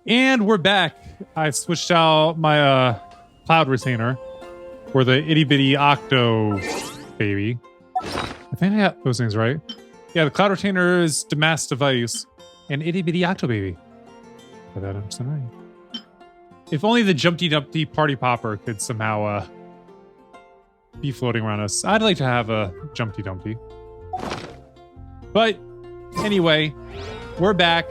And we're back. I switched out my cloud retainer for the itty bitty octo baby. I think I got those things right. Yeah, the cloud retainer is Damask device and itty bitty octo baby. Put that up tonight. If only the Jumpty Dumpty party popper could somehow be floating around us. I'd like to have a Jumpty Dumpty. But anyway, we're back.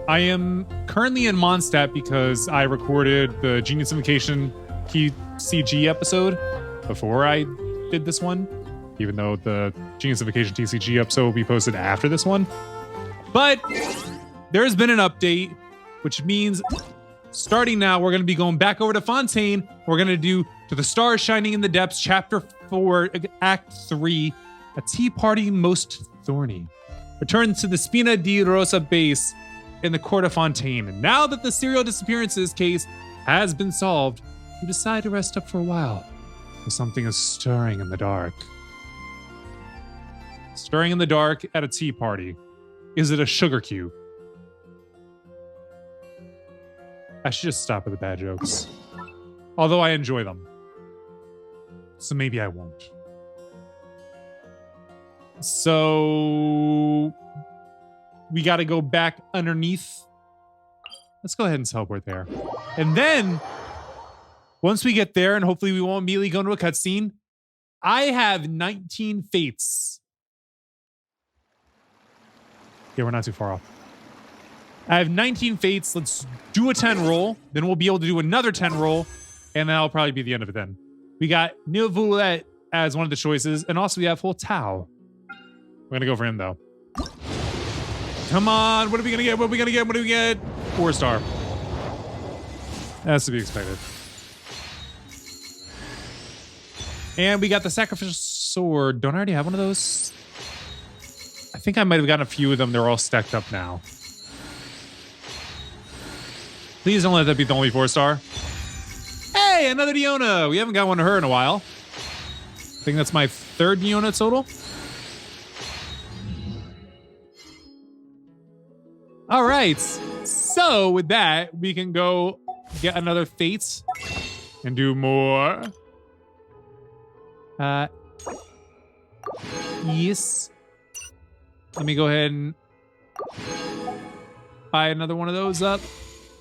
I am currently in Mondstadt because I recorded the Genius Invocation TCG episode before I did this one, even though the Genius Invocation TCG episode will be posted after this one. But there's been an update, which means starting now, we're going to be going back over to Fontaine. We're going to do To the Stars Shining in the Depths, Chapter 4, Act 3, A Tea Party Most Thorny. Return to the Spina di Rosa base in the Court of Fontaine. And now that the serial disappearances case has been solved, you decide to rest up for a while. But something is stirring in the dark. Stirring in the dark at a tea party. Is it a sugar cube? I should just stop with the bad jokes. Although I enjoy them. So maybe I won't. So we got to go back underneath. Let's go ahead and teleport there. And then once we get there, and hopefully we won't immediately go into a cutscene, I have 19 fates. Yeah, we're not too far off. I have 19 fates. Let's do a 10 roll. Then we'll be able to do another 10 roll. And that'll probably be the end of it then. We got Nilvulet as one of the choices. And also we have Full Tao. We're going to go for him though. Come on. What are we going to get? What are we going to get? What do we get? 4-star. That's to be expected. And we got the Sacrificial Sword. Don't I already have one of those? I think I might have gotten a few of them. They're all stacked up now. Please don't let that be the only 4-star. Hey, another Diona. We haven't got one to her in a while. I think that's my 3rd Diona total. All right. So with that, we can go get another Fate and do more. Yes. Let me go ahead and buy another one of those up.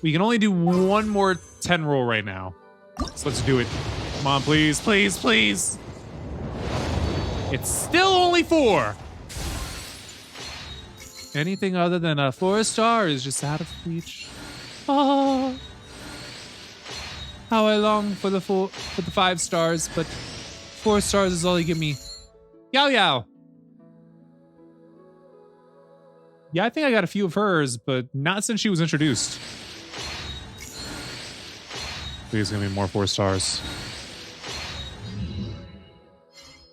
We can only do one more 10 roll right now. So let's do it. Come on, please, please, please. It's still only 4. Anything other than a 4-star is just out of reach. Oh, how I long for the 5 stars, but 4 stars is all you give me. Yao Yao. Yeah, I think I got a few of hers, but not since she was introduced. Please give me more 4 stars.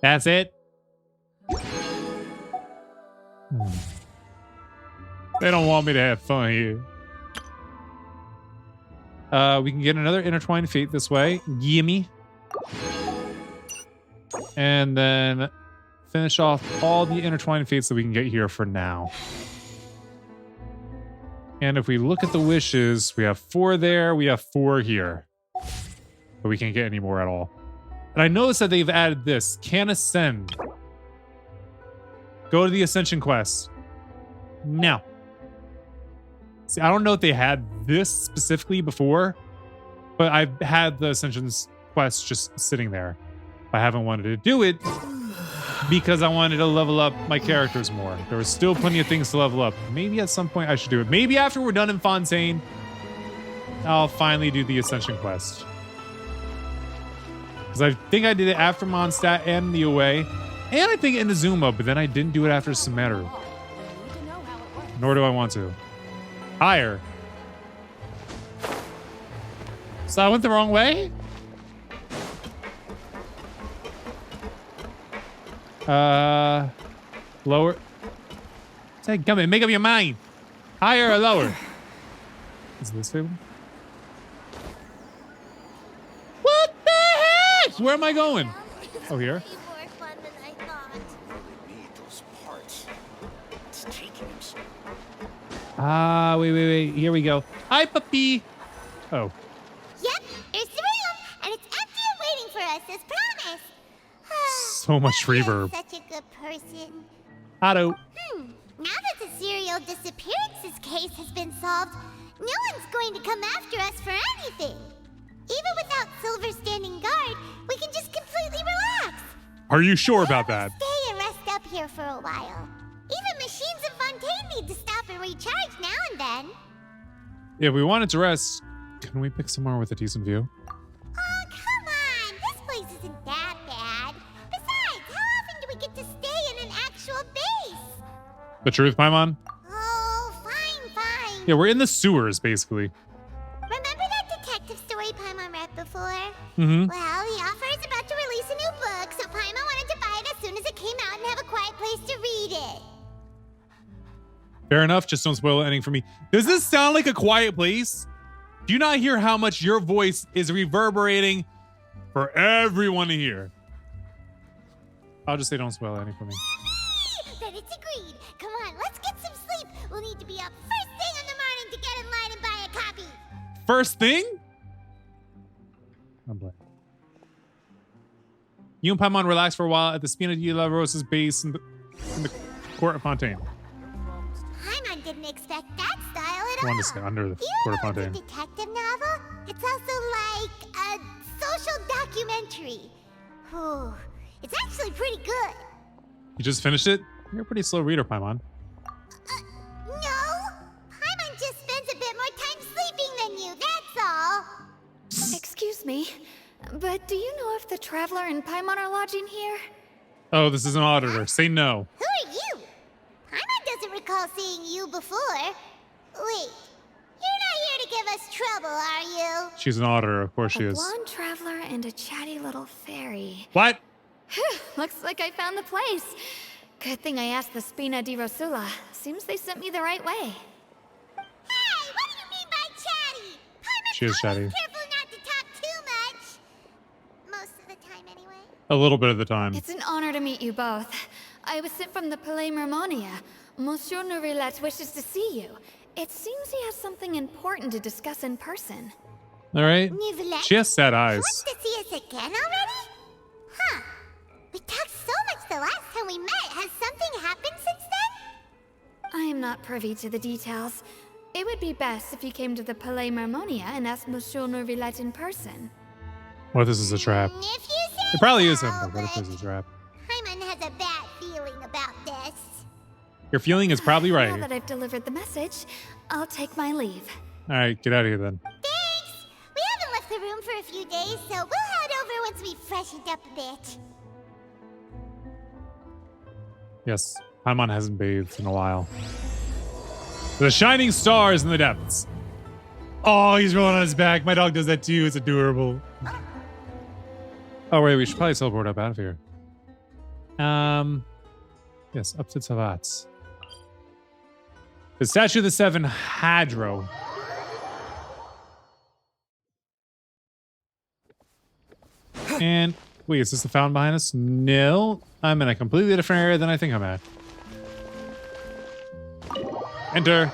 That's it. They don't want me to have fun here. We can get another Intertwined Fate this way. Gimme. And then finish off all the Intertwined Fates that we can get here for now. And if we look at the wishes, we have 4 there, we have 4 here. But we can't get any more at all. And I noticed that they've added this. Can ascend. Go to the Ascension quest. No. See, I don't know if they had this specifically before, but I've had the Ascension's quest just sitting there. I haven't wanted to do it because I wanted to level up my characters more. There was still plenty of things to level up. Maybe at some point I should do it. Maybe after we're done in Fontaine, I'll finally do the Ascension quest. Because I think I did it after Mondstadt and the OA. And I think Inazuma, but then I didn't do it after Sumeru. Nor do I want to. Higher. So I went the wrong way? Lower. Say, come in, make up your mind. Higher or lower? Is this it? What the heck? Where am I going? Oh, here. Wait. Here we go. Hi, puppy. Oh. Yep, here's the room, and it's empty and waiting for us as promised. So much reverb. Such a good person. Otto. Now that the serial disappearances case has been solved, no one's going to come after us for anything. Even without Silver standing guard, we can just completely relax. Are you sure about that? Stay and rest up here for a while. Even machines in Fontaine need to stop and recharge now and then. If we wanted to rest, can we pick somewhere with a decent view? Oh, come on. This place isn't that bad. Besides, how often do we get to stay in an actual base? The truth, Paimon? Oh, fine. Yeah, we're in the sewers, basically. Remember that detective story Paimon read before? Mm-hmm. Well, the author is about to release a new book, so Paimon wanted to buy it as soon as it came out and have a quiet place to read it. Fair enough. Just don't spoil the ending for me. Does this sound like a quiet place? Do you not hear how much your voice is reverberating for everyone to hear? I'll just say don't spoil the ending for me. Then it's agreed. Come on, let's get some sleep. We'll need to be up first thing in the morning to get in line and buy a copy. First thing? I'm blank. You and Paimon relax for a while at the Spina di la Rosa's base in the court of Fontaine. Paimon didn't expect that style at I all. wanted to say under the court of Fontaine. It's a detective novel. It's also like a social documentary. Whew. It's actually pretty good. You just finished it? You're a pretty slow reader, Paimon. No. Paimon just spends a bit more time sleeping than you, that's all. Excuse me, but do you know if the Traveler and Paimon are lodging here? Oh, this is an auditor. Say no. Who are you? Paimon doesn't recall seeing you before. Wait, you're not here to give us trouble, are you? She's an auditor. Of course she A is. blonde traveler and a chatty little fairy. What? Looks like I found the place. Good thing I asked the Spina di Rosula. Seems they sent me the right way. Hey, what do you mean by chatty? Paimon's She is chatty. always careful not to talk too much. Most of the time, anyway. A little bit of the time. It's an honor to meet you both. I was sent from the Palais Mermonia. Monsieur Nourilette wishes to see you. It seems he has something important to discuss in person. All right. Nouvelette? She has sad eyes. Wants to see us again already? Huh. We talked so much the last time we met. Has something happened since then? I am not privy to the details. It would be best if you came to the Palais Mermonia and asked Monsieur Nourilette in person. What if this is a trap? If you say It probably so, is him, but what if but this is a trap? Paimon has a bad feeling about this. Your feeling is probably right. Now that I've delivered the message, I'll take my leave. All right, get out of here then. Thanks! We haven't left the room for a few days, so we'll head over once we've freshened up a bit. Yes, Paimon hasn't bathed in a while. The shining stars in the depths. Oh, he's rolling on his back. My dog does that too. It's adorable. Oh, wait, we should probably teleport up out of here. Yes, up to Tavats. The Statue of the Seven Hadro. And wait, is this the fountain behind us? No, I'm in a completely different area than I think I'm at. Enter.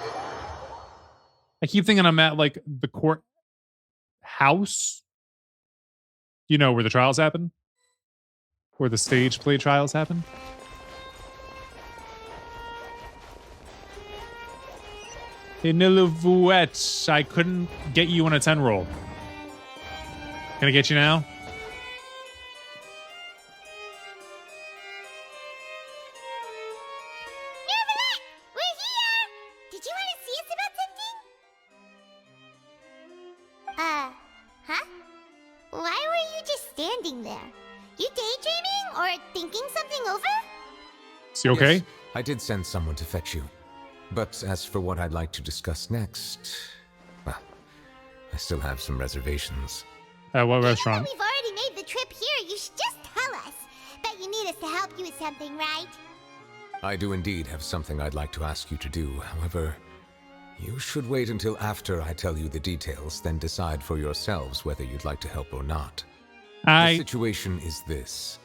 I keep thinking I'm at like the court house. You know where the trials happen? Where the stage play trials happen? In Niluvouette, I couldn't get you on a 10 roll. Can I get you now? Nouvelette! We're here! Did you want to see us about something? Huh? Why were you just standing there? You daydreaming or thinking something over? Is he okay? Yes, I did send someone to fetch you. But as for what I'd like to discuss next, well, I still have some reservations. At what Now that restaurant? we've already made the trip here, you should just tell us. Bet you need us to help you with something, right? I do indeed have something I'd like to ask you to do. However, you should wait until after I tell you the details, then decide for yourselves whether you'd like to help or not. The situation is this.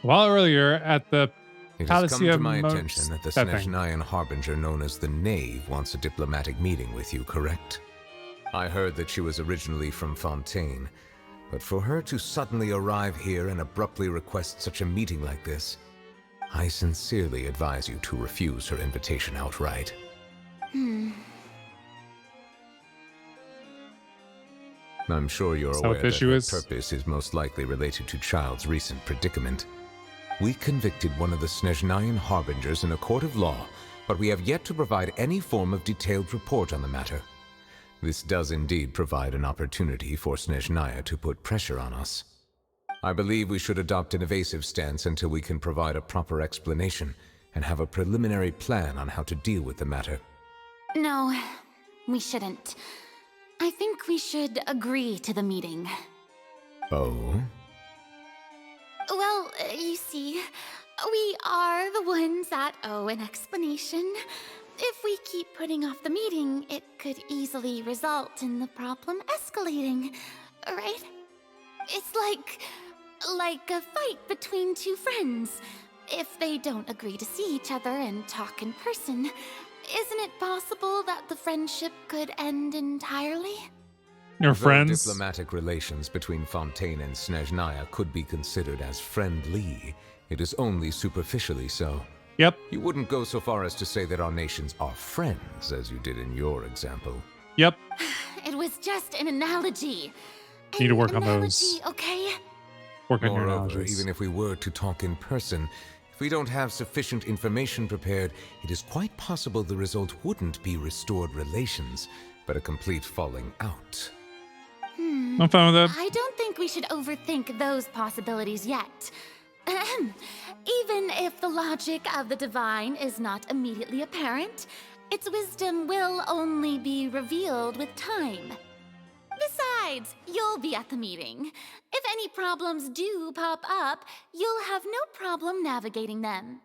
While earlier at the It has come to my Palacio attention that the that thing. Snezhnayan harbinger known as the Knave wants a diplomatic meeting with you, correct? I heard that she was originally from Fontaine, but for her to suddenly arrive here and abruptly request such a meeting like this, I sincerely advise you to refuse her invitation outright. I'm sure you're aware that her purpose is most likely related to Child's recent predicament. We convicted one of the Snezhnayan harbingers in a court of law, but we have yet to provide any form of detailed report on the matter. This does indeed provide an opportunity for Snezhnaya to put pressure on us. I believe we should adopt an evasive stance until we can provide a proper explanation and have a preliminary plan on how to deal with the matter. No, we shouldn't. I think we should agree to the meeting. Oh? Well, you see, we are the ones that owe an explanation. If we keep putting off the meeting, it could easily result in the problem escalating, right? It's like a fight between two friends. If they don't agree to see each other and talk in person, isn't it possible that the friendship could end entirely? Your friends? Diplomatic relations between Fontaine and Snezhnaya could be considered as friendly. It is only superficially so. Yep. You wouldn't go so far as to say that our nations are friends, as you did in your example. Yep. It was just an analogy. Need to work on those. Okay? Work on your Moreover, analogies. even if we were to talk in person, if we don't have sufficient information prepared, it is quite possible the result wouldn't be restored relations, but a complete falling out. I'm fine with that. I don't think we should overthink those possibilities yet. Even if the logic of the divine is not immediately apparent, its wisdom will only be revealed with time. Besides, you'll be at the meeting. If any problems do pop up, you'll have no problem navigating them.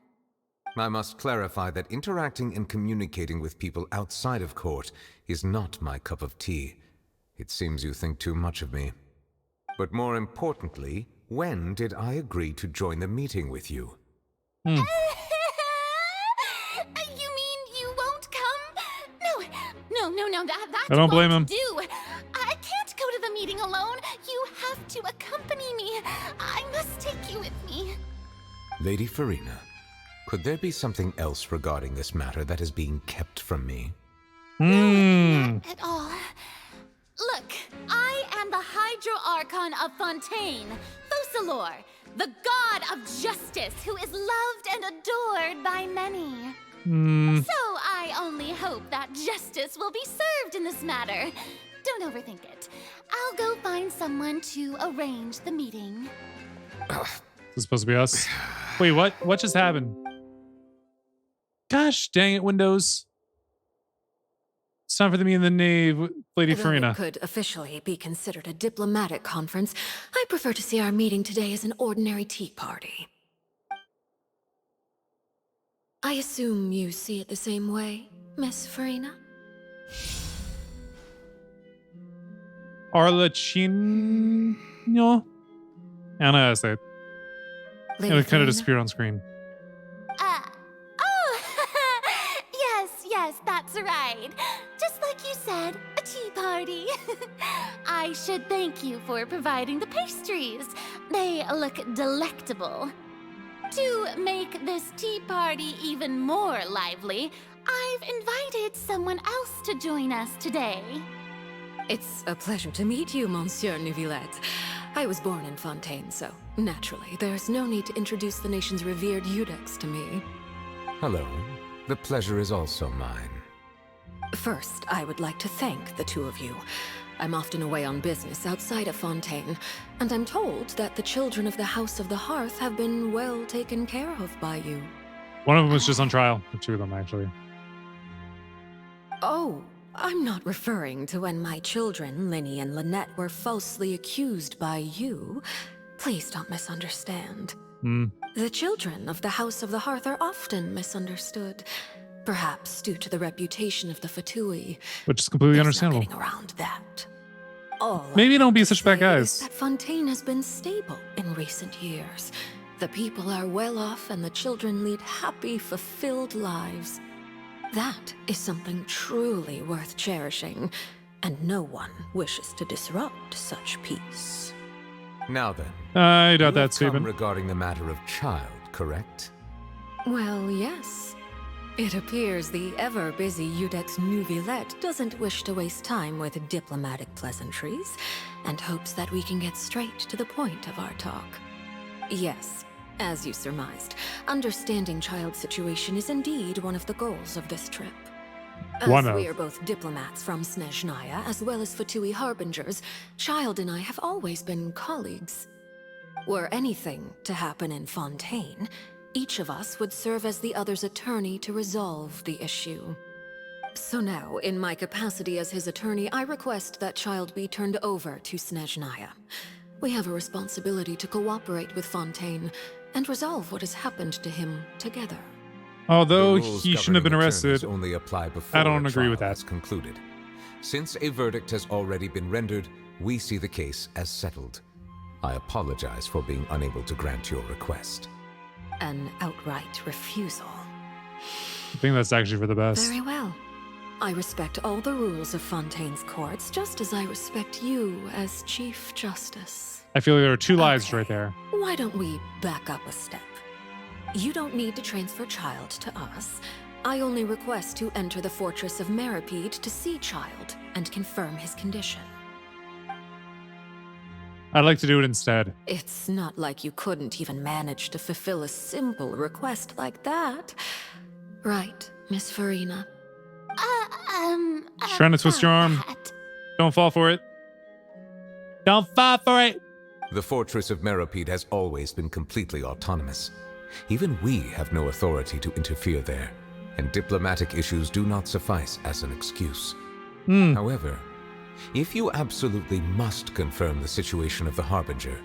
I must clarify that interacting and communicating with people outside of court is not my cup of tea. It seems you think too much of me. But more importantly, when did I agree to join the meeting with you? You mean you won't come? No, that's I don't blame him. Do. I can't go to the meeting alone. You have to accompany me. I must take you with me. Lady Farina, could there be something else regarding this matter that is being kept from me? Not at all. Look, I am the Hydro-Archon of Fontaine, Focalor, the god of justice who is loved and adored by many. So I only hope that justice will be served in this matter. Don't overthink it. I'll go find someone to arrange the meeting. This is supposed to be us. Wait, what? What just happened? Gosh dang it, Windows. It's time for the meeting in the nave, Lady Farina. It could officially be considered a diplomatic conference. I prefer to see our meeting today as an ordinary tea party. I assume you see it the same way, Miss Farina? Arlecchino? I don't know how to say it. Lady It kind of Farina? disappeared on screen. Yes, that's right. Just like you said, a tea party. I should thank you for providing the pastries. They look delectable. To make this tea party even more lively, I've invited someone else to join us today. It's a pleasure to meet you, Monsieur Neuvillette. I was born in Fontaine, so naturally, there's no need to introduce the nation's revered Eudex to me. Hello. The pleasure is also mine. First, I would like to thank the two of you. I'm often away on business outside of Fontaine, and I'm told that the children of the House of the Hearth have been well taken care of by you. One of them was just on trial. The two of them, actually. Oh, I'm not referring to when my children, Linny and Lynette, were falsely accused by you. Please don't misunderstand. The children of the House of the Hearth are often misunderstood. Perhaps due to the reputation of the Fatui. Which is completely There's no understandable. getting around that. All Maybe I don't be have to such bad say guys. is that Fontaine has been stable in recent years. The people are well off and the children lead happy, fulfilled lives. That is something truly worth cherishing. and no one wishes to disrupt such peace. Now then, I doubt you that have come statement. regarding the matter of child, correct? Well, yes. It appears the ever-busy Udex Nuvilette doesn't wish to waste time with diplomatic pleasantries, and hopes that we can get straight to the point of our talk. Yes, as you surmised, understanding Child's situation is indeed one of the goals of this trip. As we are both diplomats from Snezhnaya, as well as Fatui Harbingers, Child and I have always been colleagues. Were anything to happen in Fontaine, each of us would serve as the other's attorney to resolve the issue. So now, in my capacity as his attorney, I request that Child be turned over to Snezhnaya. We have a responsibility to cooperate with Fontaine and resolve what has happened to him together. Although The rules he shouldn't have been governing arrested, attorneys only apply before I don't a agree with trial that. is concluded. Since a verdict has already been rendered, we see the case as settled. I apologize for being unable to grant your request. An outright refusal. I think that's actually for the best. Very well. I respect all the rules of Fontaine's courts, just as I respect you as Chief Justice. I feel there are two lies Okay. right there. Why don't we back up a step? You don't need to transfer Child to us. I only request to enter the Fortress of Meripede to see Child and confirm his condition. I'd like to do it instead. It's not like you couldn't even manage to fulfill a simple request like that. Right, Miss Farina? Trying to twist your arm. Don't fall for it. Don't fall for it! The Fortress of Meripede has always been completely autonomous. Even we have no authority to interfere there, and diplomatic issues do not suffice as an excuse. However, if you absolutely must confirm the situation of the Harbinger,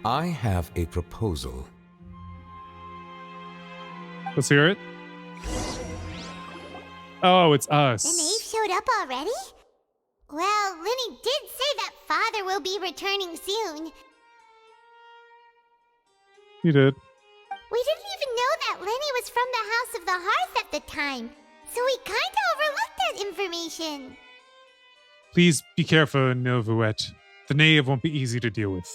I have a proposal. Let's hear it. Oh, it's us. The knave showed up already? Well, Linny did say that father will be returning soon. You did. We didn't even know that Lenny was from the House of the Hearth at the time, so we kinda overlooked that information. Please be careful, Novuet. The knave won't be easy to deal with.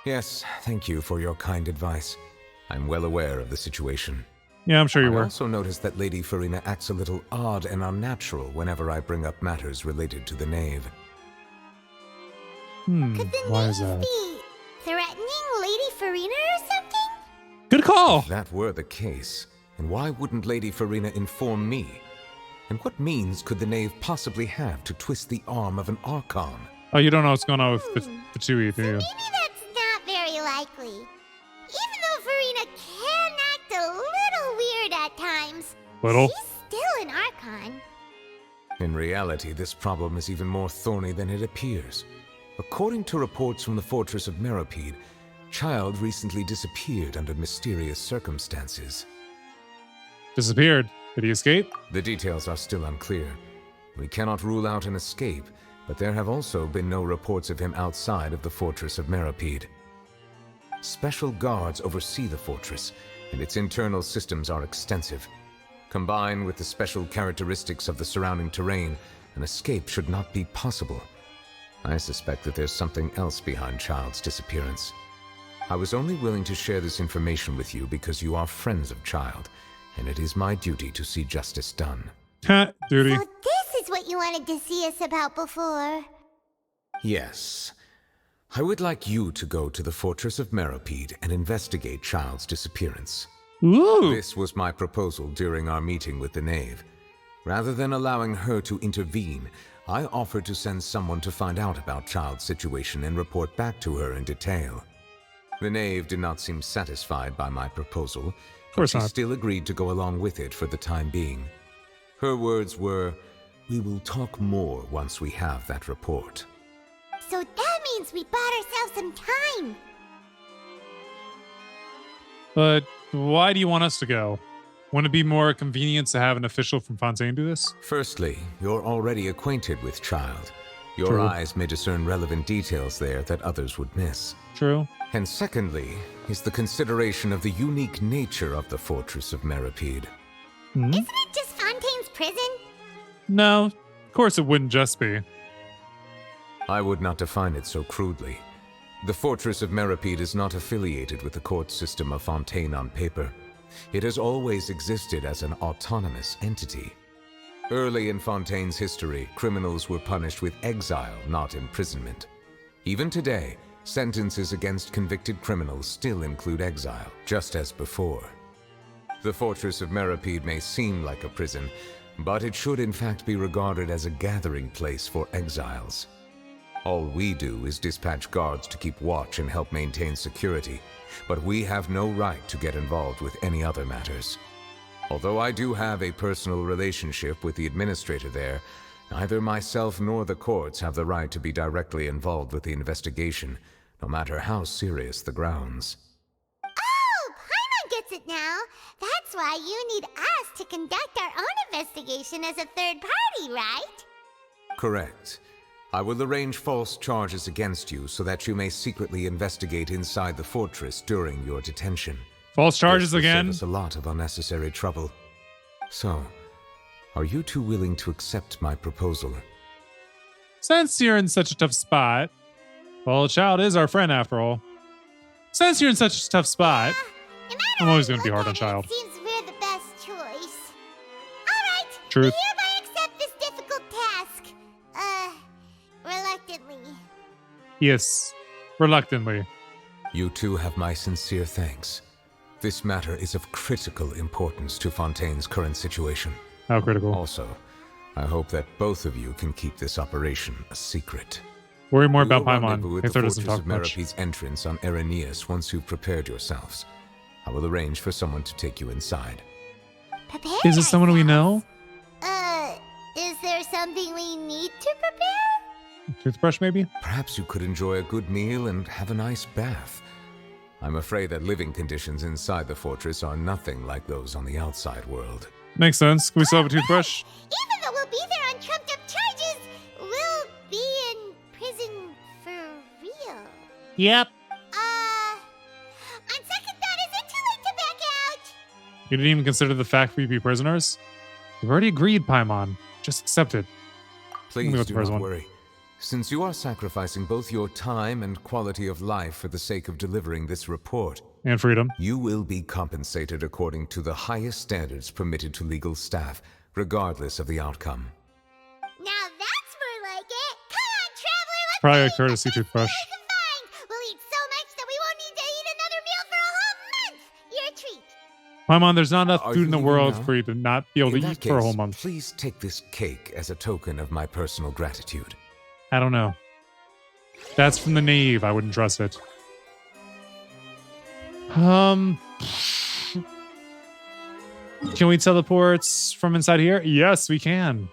Yes, thank you for your kind advice. I'm well aware of the situation. Yeah, I'm sure you I were. also noticed that Lady Farina acts a little odd and unnatural whenever I bring up matters related to the knave. Could the Why is knave that? be threatening Lady Farina or something? Good call! If that were the case, then why wouldn't Lady Farina inform me? And what means could the knave possibly have to twist the arm of an Archon? Oh, you don't know what's going on with Fatui, do you? Maybe that's not very likely. Even though Farina can act a little weird at times, Little? she's still an Archon. In reality, this problem is even more thorny than it appears. According to reports from the Fortress of Meripede, Child recently disappeared under mysterious circumstances. Disappeared. Did he escape? The details are still unclear. We cannot rule out an escape, but there have also been no reports of him outside of the Fortress of Meripede. Special guards oversee the fortress, and its internal systems are extensive. Combined with the special characteristics of the surrounding terrain, an escape should not be possible. I suspect that there's something else behind Child's disappearance. I was only willing to share this information with you because you are friends of Child, and it is my duty to see justice done. Duty. So this is what you wanted to see us about before. Yes. I would like you to go to the Fortress of Meripede and investigate Child's disappearance. Ooh! This was my proposal during our meeting with the knave. Rather than allowing her to intervene, I offered to send someone to find out about Child's situation and report back to her in detail. The knave did not seem satisfied by my proposal, but she still agreed to go along with it for the time being. Her words were, "We will talk more once we have that report." So that means we bought ourselves some time. But why do you want us to go? Wouldn't it be more convenient to have an official from Fontaine do this? Firstly, you're already acquainted with Child. Your True. eyes may discern relevant details there that others would miss. True. And secondly, is the consideration of the unique nature of the Fortress of Meripede. Isn't it just Fontaine's prison? No, of course it wouldn't just be. I would not define it so crudely. The Fortress of Meripede is not affiliated with the court system of Fontaine on paper. It has always existed as an autonomous entity. Early in Fontaine's history, criminals were punished with exile, not imprisonment. Even today, sentences against convicted criminals still include exile, just as before. The Fortress of Meripede may seem like a prison, but it should in fact be regarded as a gathering place for exiles. All we do is dispatch guards to keep watch and help maintain security, but we have no right to get involved with any other matters. Although I do have a personal relationship with the administrator there, neither myself nor the courts have the right to be directly involved with the investigation, no matter how serious the grounds. Oh, Paimon gets it now. That's why you need us to conduct our own investigation as a third party, right? Correct. I will arrange false charges against you so that you may secretly investigate inside the fortress during your detention. False charges This will again? save us a lot of unnecessary trouble. So, are you two willing to accept my proposal? Since you're in such a tough spot, well, the child is our friend after all. Since you're in such a tough spot, No matter I'm always how going to be you hard on look at it, child. It seems we're the best choice. All right. Truth. We hereby accept this difficult task. Reluctantly. Yes, reluctantly. You two have my sincere thanks. This matter is of critical importance to Fontaine's current situation. How critical. Also, I hope that both of you can keep this operation a secret. Worry more We will about rendezvous Paimon. at the Hector doesn't Fortress talk of much. Meripede's entrance on Erenius once you've prepared yourselves. I will arrange for someone to take you inside. Prepare Is this someone we know? Is there something we need to prepare? Toothbrush, maybe? Perhaps you could enjoy a good meal and have a nice bath. I'm afraid that living conditions inside the fortress are nothing like those on the outside world. Makes sense. Can we still have a toothbrush? Even though we'll be there on trumped up charges, we'll be in prison for real. Yep. On second thought, is it too late to back out? You didn't even consider the fact we'd be prisoners? We've already agreed, Paimon. Just accept it. Please go with do the first not one. worry. Since you are sacrificing both your time and quality of life for the sake of delivering this report, And freedom. you will be compensated according to the highest standards permitted to legal staff, regardless of the outcome. Now that's more like it. Come on, traveler, let's Probably a eat. courtesy toothbrush. We can find. We'll eat so much that we won't need to eat another meal for a whole month. You're a treat. Paimon, there's not enough Are food you in the leaving world now? for you to not be able to In eat that for a case, whole month. please take this cake as a token of my personal gratitude. I don't know. That's from the naive. I wouldn't trust it. Can we teleport from inside here? Yes, we can.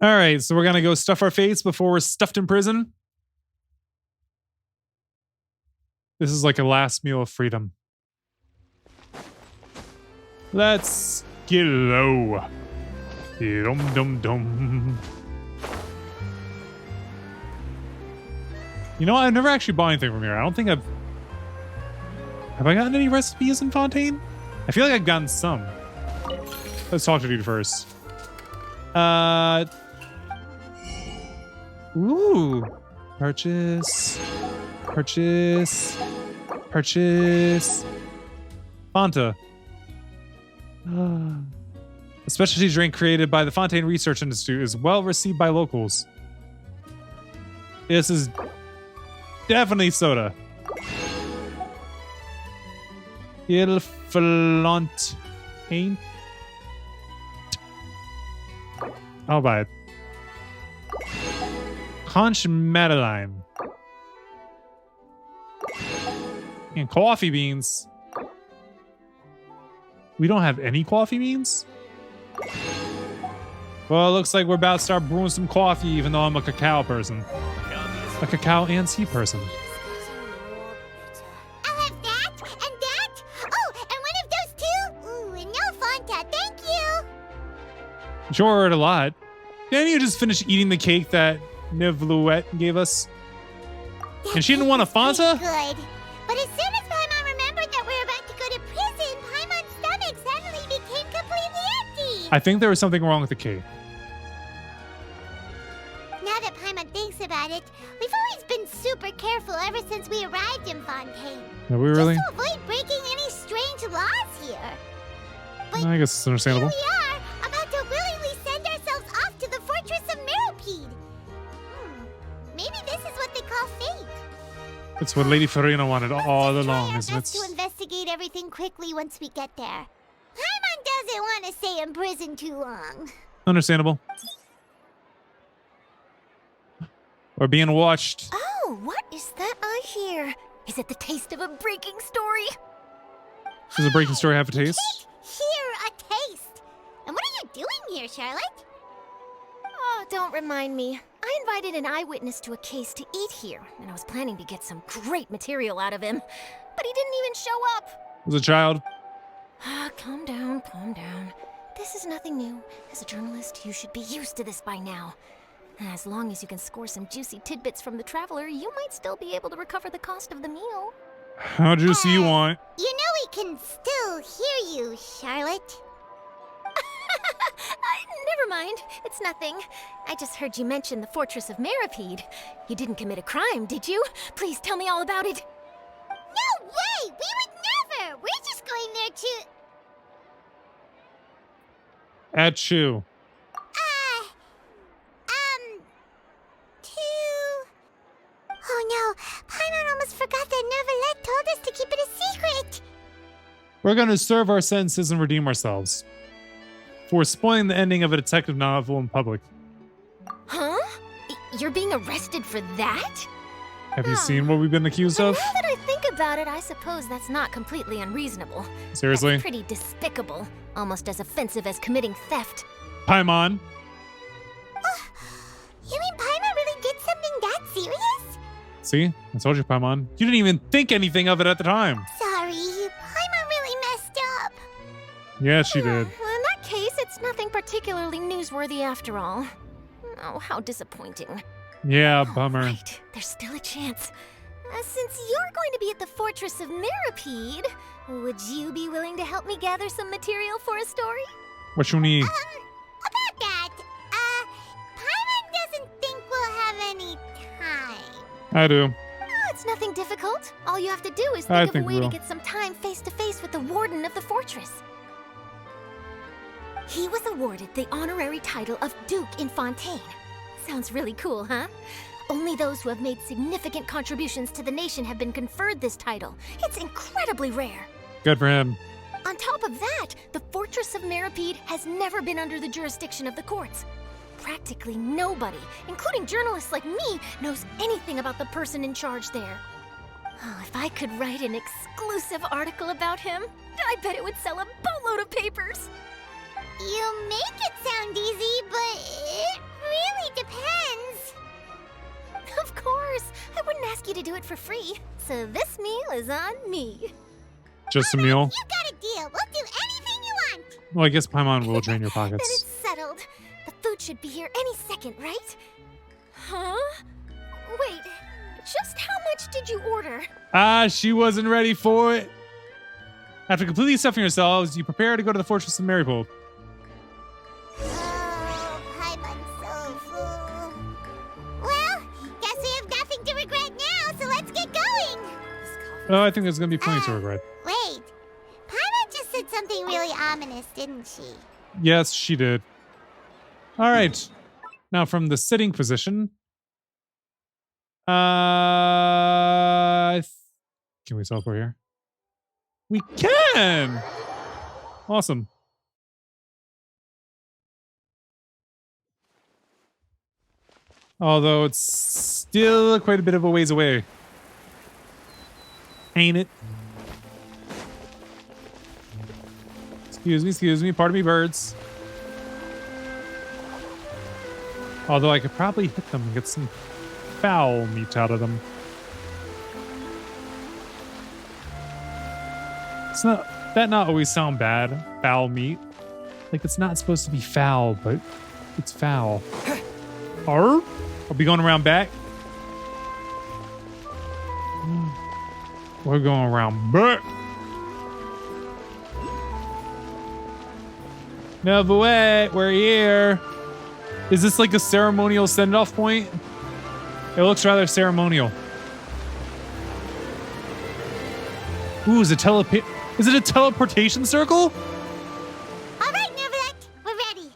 All right, so we're gonna go stuff our face before we're stuffed in prison. This is like a last meal of freedom. Let's get low. Dum dum dum. You know what? I've never actually bought anything from here. I don't think Have I gotten any recipes in Fontaine? I feel like I've gotten some. Let's talk to dude first. Ooh. Purchase. Purchase. Purchase. Fanta. A specialty drink created by the Fontaine Research Institute is well received by locals. This is definitely soda. Il Flaunt Ain't. I'll buy it. Conch Madeline. And coffee beans. We don't have any coffee beans? Well, it looks like we're about to start brewing some coffee, even though I'm a cacao person. A cacao and tea person. I'll have that and that. Oh, and one of those two. Ooh, and no Fanta. Thank you. Sure heard a lot. Didn't you just finish eating the cake that Nivluette gave us? And she didn't want a Fanta? Good. But as soon as Paimon remembered that we're about to go to prison, Paimon's stomach suddenly became I think there was something wrong with the cave. Now that Paimon thinks about it, we've always been super careful ever since we arrived in Fontaine. Are we really? Just to avoid breaking any strange laws here. But I guess it's understandable. here we are, about to willingly send ourselves off to the Fortress of Mirapede. Maybe this is what they call fate. It's what Lady Farina wanted all Let's along, try our isn't it? best to investigate everything quickly once we get there. Paimon doesn't want to stay in prison too long. Understandable. We're being watched. Oh, what is that I hear? Is it the taste of a breaking story? Does a breaking story have a taste? Here, a taste. And what are you doing here, Charlotte? Oh, don't remind me. I invited an eyewitness to a case to eat here, and I was planning to get some great material out of him. But he didn't even show up. As a child. Calm down, calm down. This is nothing new. As a journalist, you should be used to this by now. As long as you can score some juicy tidbits from the traveler, you might still be able to recover the cost of the meal. How juicy you want? You know we can still hear you, Charlotte. Never mind. It's nothing. I just heard you mention the Fortress of Mirapede. You didn't commit a crime, did you? Please tell me all about it. No way! We would never! We're just going there to... At you. Oh no, Paimon almost forgot that Neverlet told us to keep it a secret. We're going to serve our sentences and redeem ourselves for spoiling the ending of a detective novel in public. Huh? You're being arrested for that? Have you seen what we've been accused But of? now that I think about it, I suppose that's not completely unreasonable. Seriously? That's pretty despicable. Almost as offensive as committing theft. Paimon. You mean Paimon really did something that serious? See? I told you, Paimon. You didn't even think anything of it at the time. Sorry, Paimon really messed up. Yeah, she did. Well, in that case, it's nothing particularly newsworthy after all. Oh, how disappointing. Yeah, bummer. Right, there's still a chance. Since you're going to be at the Fortress of Mirapede, would you be willing to help me gather some material for a story? What you need? About that, Paimon doesn't think we'll have any time. I do. Oh, it's nothing difficult. All you have to do is I think of a think way we'll. to get some time face to face with the warden of the fortress. He was awarded the honorary title of Duke in Fontaine. Sounds really cool, huh? Only those who have made significant contributions to the nation have been conferred this title. It's incredibly rare. Good for him. On top of that, the Fortress of Mirapede has never been under the jurisdiction of the courts. Practically nobody, including journalists like me, knows anything about the person in charge there. Oh, if I could write an exclusive article about him, I bet it would sell a boatload of papers. You make it sound easy, but it really depends. Of course, I wouldn't ask you to do it for free. So this meal is on me. Just a meal. You got a deal. We'll do anything you want. Well, I guess Paimon will drain your Then pockets. it's settled. The food should be here any second, right? Huh? Wait, just how much did you order? She wasn't ready for it. After completely stuffing yourselves, you prepare to go to the Fortress of Marigold. Oh, Paimon's so full. Well, guess we have nothing to regret now, so let's get going. Oh, I think there's going to be plenty to regret. Wait, Paimon just said something really ominous, didn't she? Yes, she did. All right. Now from the sitting position. Can we teleport here? We can! Awesome. Although it's still quite a bit of a ways away. Ain't it? Excuse me, pardon me, birds. Although I could probably hit them and get some foul meat out of them. It's not that not always sound bad, foul meat. Like it's not supposed to be foul, but it's foul. Arr! I'll be going around back. We're going around back. No, but wait, we're here. Is this like a ceremonial send-off point? It looks rather ceremonial. Ooh, is it a teleportation circle? All right, Nervalette, we're ready.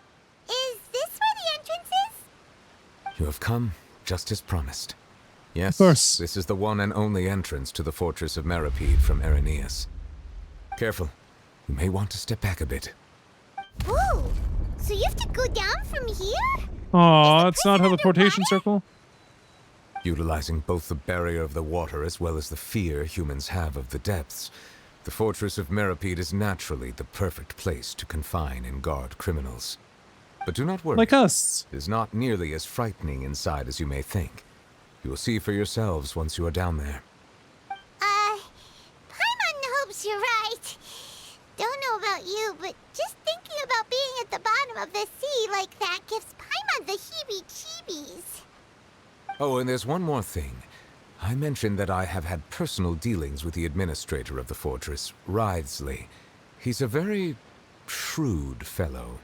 Is this where the entrance is? You have come just as promised. Yes, of course. This is the one and only entrance to the fortress of Meripede from Irenaeus. Careful. You may want to step back a bit. Ooh, so you have to go down from here? Aw, it's not a prison teleportation underwater? circle. Utilizing both the barrier of the water as well as the fear humans have of the depths, the fortress of Meripede is naturally the perfect place to confine and guard criminals. But do not worry. Like us. It is not nearly as frightening inside as you may think. You will see for yourselves once you are down there. Paimon hopes you're right. Don't know about you, but just thinking about being at the bottom of the sea like that gives Paimon the heebie-jeebies. Oh, and there's one more thing. I mentioned that I have had personal dealings with the administrator of the fortress, Wriothesley. He's a very shrewd fellow.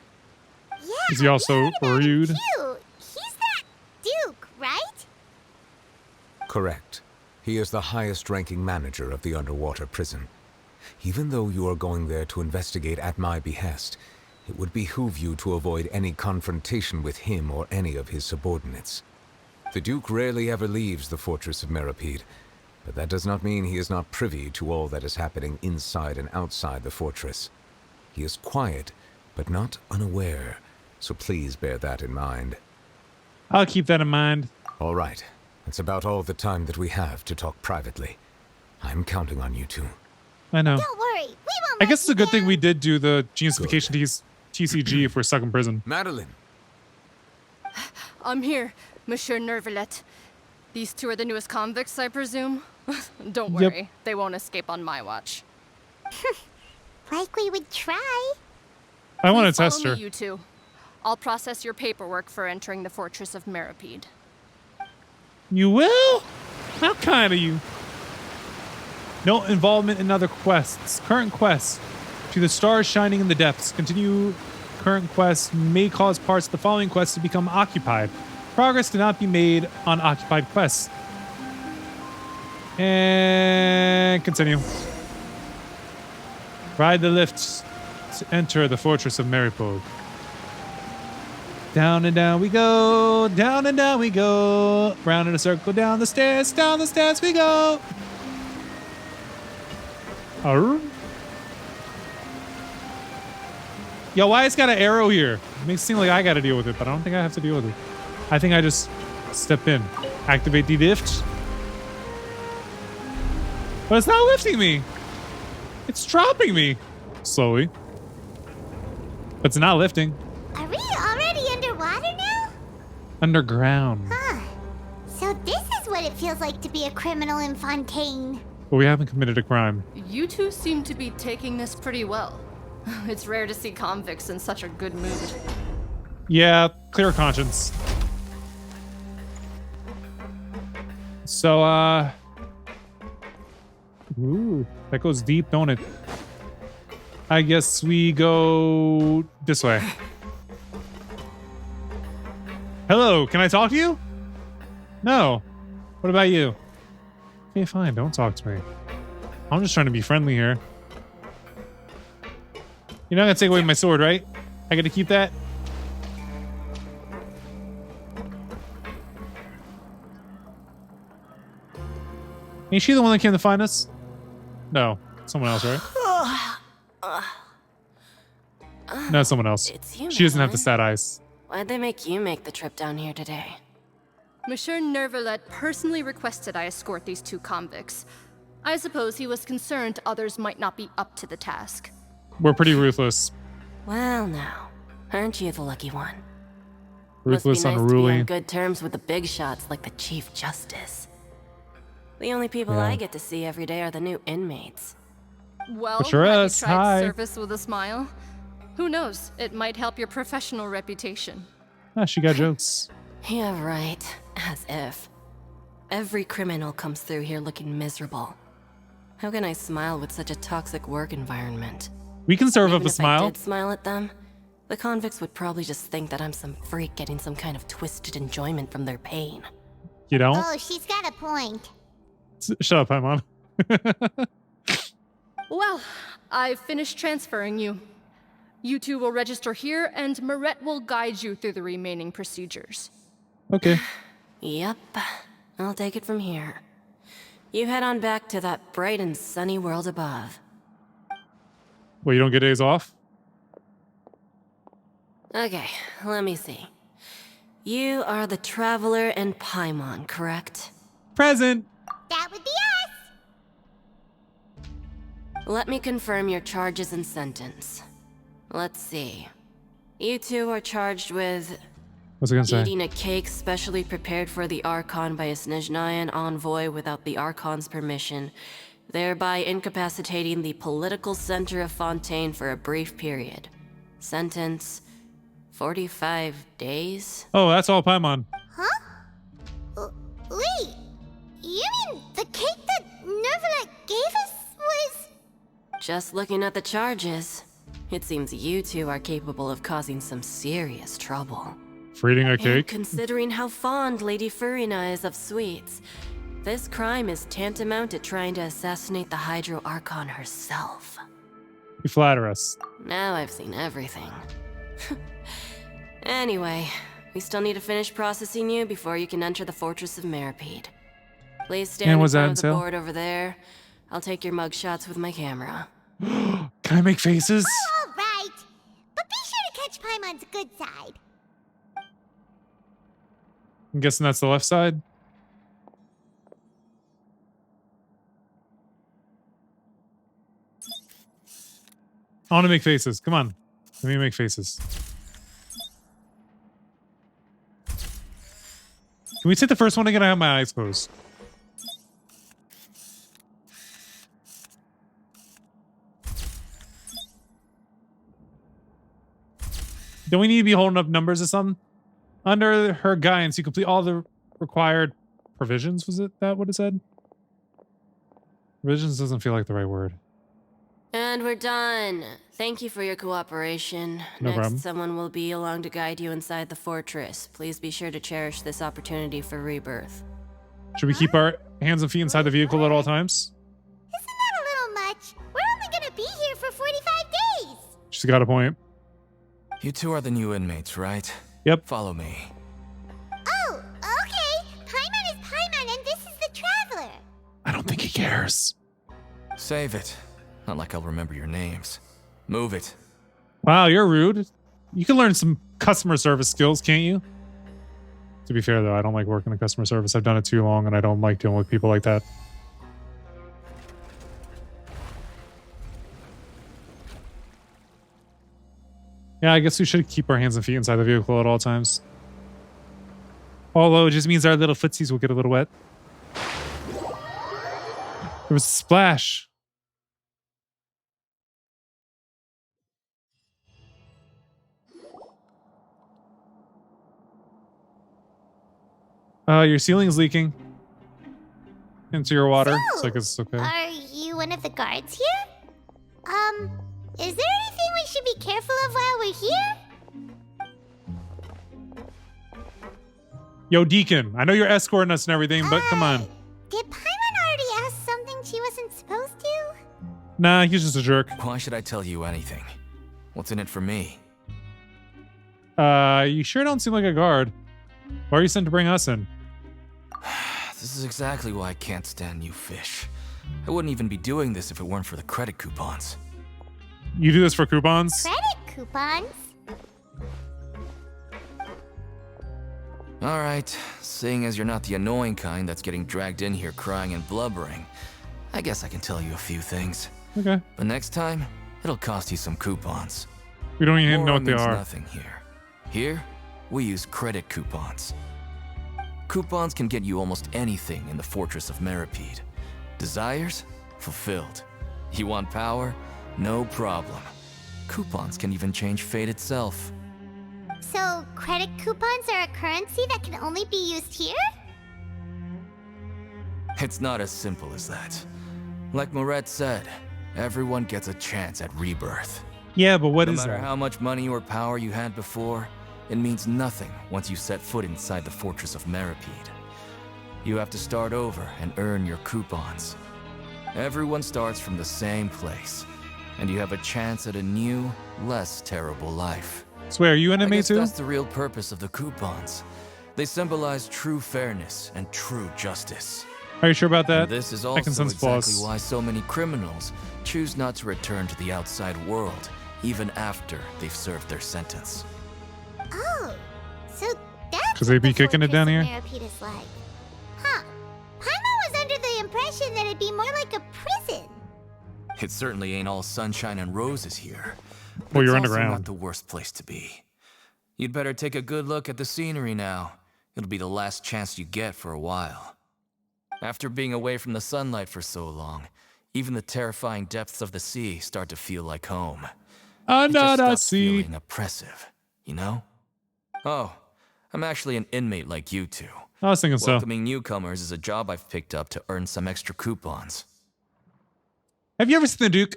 Yeah, Is he also rude? too. He's that Duke, right? Correct. He is the highest-ranking manager of the underwater prison. Even though you are going there to investigate at my behest, it would behoove you to avoid any confrontation with him or any of his subordinates. The Duke rarely ever leaves the fortress of Meripede, but that does not mean he is not privy to all that is happening inside and outside the fortress. He is quiet, but not unaware, so please bear that in mind. I'll keep that in mind. All right. That's about all the time that we have to talk privately. I'm counting on you two. I know. Don't worry, we won't I let guess it's you a good thing down. we did do the geniusification TCG if we're stuck in prison. Madeline! I'm here, Monsieur Nervalette. These two are the newest convicts, I presume? Don't Yep. worry, they won't escape on my watch. Like we would try. I want Please to test follow her. me, you two. I'll process your paperwork for entering the fortress of Meripede. You will? How kind of you. No involvement in other quests. Current quests. To the stars shining in the depths. Continue current quests may cause parts of the following quests to become occupied. Progress cannot be made on occupied quests. And continue. Ride the lift to enter the fortress of Meripede. Down and down we go, down and down we go, round in a circle, down the stairs we go. Arr. Yo, why it's got an arrow here? It makes it seem like I gotta deal with it, but I don't think I have to deal with it. I think I just step in, activate the lift. But it's not lifting me. It's dropping me slowly. But it's not lifting. Are we already underwater now? Underground. Huh. So this is what it feels like to be a criminal in Fontaine. But we haven't committed a crime. You two seem to be taking this pretty well. It's rare to see convicts in such a good mood. Yeah, clear conscience. So, ooh, that goes deep, don't it? I guess we go this way. Hello, can I talk to you? No. What about you? Okay, fine, don't talk to me. I'm just trying to be friendly here. You're not gonna take away my sword, right? I get to keep that? Ain't she the one that came to find us? No, someone else, right? No, someone else. It's you, She doesn't have the Madeline. sad eyes. Why'd they make you make the trip down here today? Monsieur Nervalette personally requested I escort these two convicts. I suppose he was concerned others might not be up to the task. We're pretty ruthless. Well, now, aren't you the lucky one? Ruthless, Must be nice to be unruly. on good terms with the big shots like the Chief Justice. The only people Yeah. I get to see every day are the new inmates. Well, But you're have you us. tried Hi. service with a smile? Who knows? It might help your professional reputation. Ah, she got jokes. Yeah, right. As if. Every criminal comes through here looking miserable. How can I smile with such a toxic work environment? We can serve up Even a if I smile. did smile at them, The convicts would probably just think that I'm some freak getting some kind of twisted enjoyment from their pain. You don't? Oh, she's got a point. Shut up, Paimon. Well, I've finished transferring you. You two will register here, and Marette will guide you through the remaining procedures. Okay. Yep, I'll take it from here. You head on back to that bright and sunny world above. Well, you don't get days off? Okay, let me see. You are the Traveler and Paimon, correct? Present! That would be us! Let me confirm your charges and sentence. Let's see. You two are charged with What's it gonna say? eating a cake specially prepared for the Archon by a Snezhnayan envoy without the Archon's permission, thereby incapacitating the political center of Fontaine for a brief period. Sentence: 45 days? Oh, that's all Paimon. Huh? Wait, you mean the cake that Nervalet gave us was... Just looking at the charges, it seems you two are capable of causing some serious trouble. For eating a And cake? considering how fond Lady Furina is of sweets, this crime is tantamount to trying to assassinate the Hydro Archon herself. You flatter us. Now I've seen everything. Anyway, we still need to finish processing you before you can enter the Fortress of Meripede. Please stand And in was that front of the entail? board over there. I'll take your mugshots with my camera. Can I make faces? All right, but be sure to catch Paimon's good side. I'm guessing that's the left side. I want to make faces. Come on. Let me make faces. Can we take the first one again? I have my eyes closed. Don't we need to be holding up numbers or something? Under her guidance, you complete all the required provisions. Was it that what it said? Provisions doesn't feel like the right word. And we're done. Thank you for your cooperation. No Next, problem. someone will be along to guide you inside the fortress. Please be sure to cherish this opportunity for rebirth. Should we keep our hands and feet inside the vehicle at all times? Isn't that a little much? We're only gonna be here for 45 days! She's got a point. You two are the new inmates, right? Yep. Follow me. Oh, okay. Paimon is Paimon and this is the Traveler. I don't think he cares. Save it. Not like I'll remember your names. Move it. Wow, you're rude. You can learn some customer service skills, can't you? To be fair, though, I don't like working in customer service. I've done it too long, and I don't like dealing with people like that. Yeah, I guess we should keep our hands and feet inside the vehicle at all times. Although it just means our little footsies will get a little wet. There was a splash. Your ceiling's leaking into your water. So, It's okay. Are you one of the guards here? Is there anything we should be careful of while we're here? Yo, Deacon, I know you're escorting us and everything, but come on. Did Paimon already ask something she wasn't supposed to? Nah, he's just a jerk. Why should I tell you anything? What's in it for me? You sure don't seem like a guard. Why are you sent to bring us in? This is exactly why I can't stand you fish. I wouldn't even be doing this if it weren't for the credit coupons. You do this for coupons? Credit coupons? Alright, seeing as you're not the annoying kind that's getting dragged in here crying and blubbering, I guess I can tell you a few things. Okay. But next time, it'll cost you some coupons. We don't even know Mora what they means are. nothing here. Here, we use credit coupons. Coupons can get you almost anything in the Fortress of Meripede. Desires? Fulfilled. You want power? No problem. Coupons can even change fate itself. So, credit coupons are a currency that can only be used here? It's not as simple as that. Like Moret said, everyone gets a chance at rebirth. Yeah, but what no is matter that? how much money or power you had before, it means nothing once you set foot inside the fortress of Meripede. You have to start over and earn your coupons. Everyone starts from the same place, and you have a chance at a new, less terrible life. Swear, are you I enemy guess too? that's the real purpose of the coupons. They symbolize true fairness and true justice. Are you sure about that? And this is I can also sense exactly flaws. why so many criminals choose not to return to the outside world, even after they've served their sentence. Oh, so that's 'Cause they what be the kicking it down Fortress here? of Meripede is like. Huh. Paimon was under the impression that it'd be more like a prison. It certainly ain't all sunshine and roses here. but Well, you're it's also underground. not the worst place to be. You'd better take a good look at the scenery now. It'll be the last chance you get for a while. After being away from the sunlight for so long, even the terrifying depths of the sea start to feel like home. It just Another stops sea. feeling oppressive, you know? Oh, I'm actually an inmate like you two. I was thinking so. Welcoming newcomers is a job I've picked up to earn some extra coupons. Have you ever seen the Duke?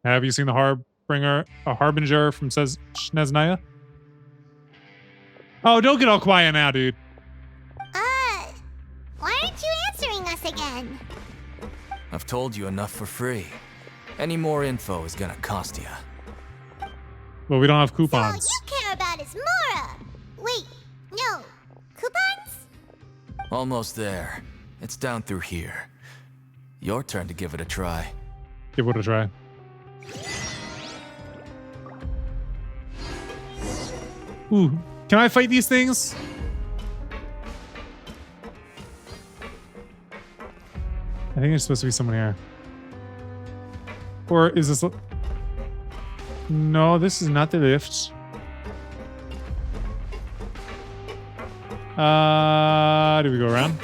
Have you seen the Harbinger from Snezhnaya? Oh, don't get all quiet now, dude. Why aren't you answering us again? I've told you enough for free. Any more info is gonna cost you. Well, we don't have All coupons. you care about is Mora. Wait, no. Coupons? Almost there. It's down through here. Your turn to give it a try. Give it a try. Ooh, can I fight these things? I think there's supposed to be someone here. Or is this... No, this is not the lift. Do we go around?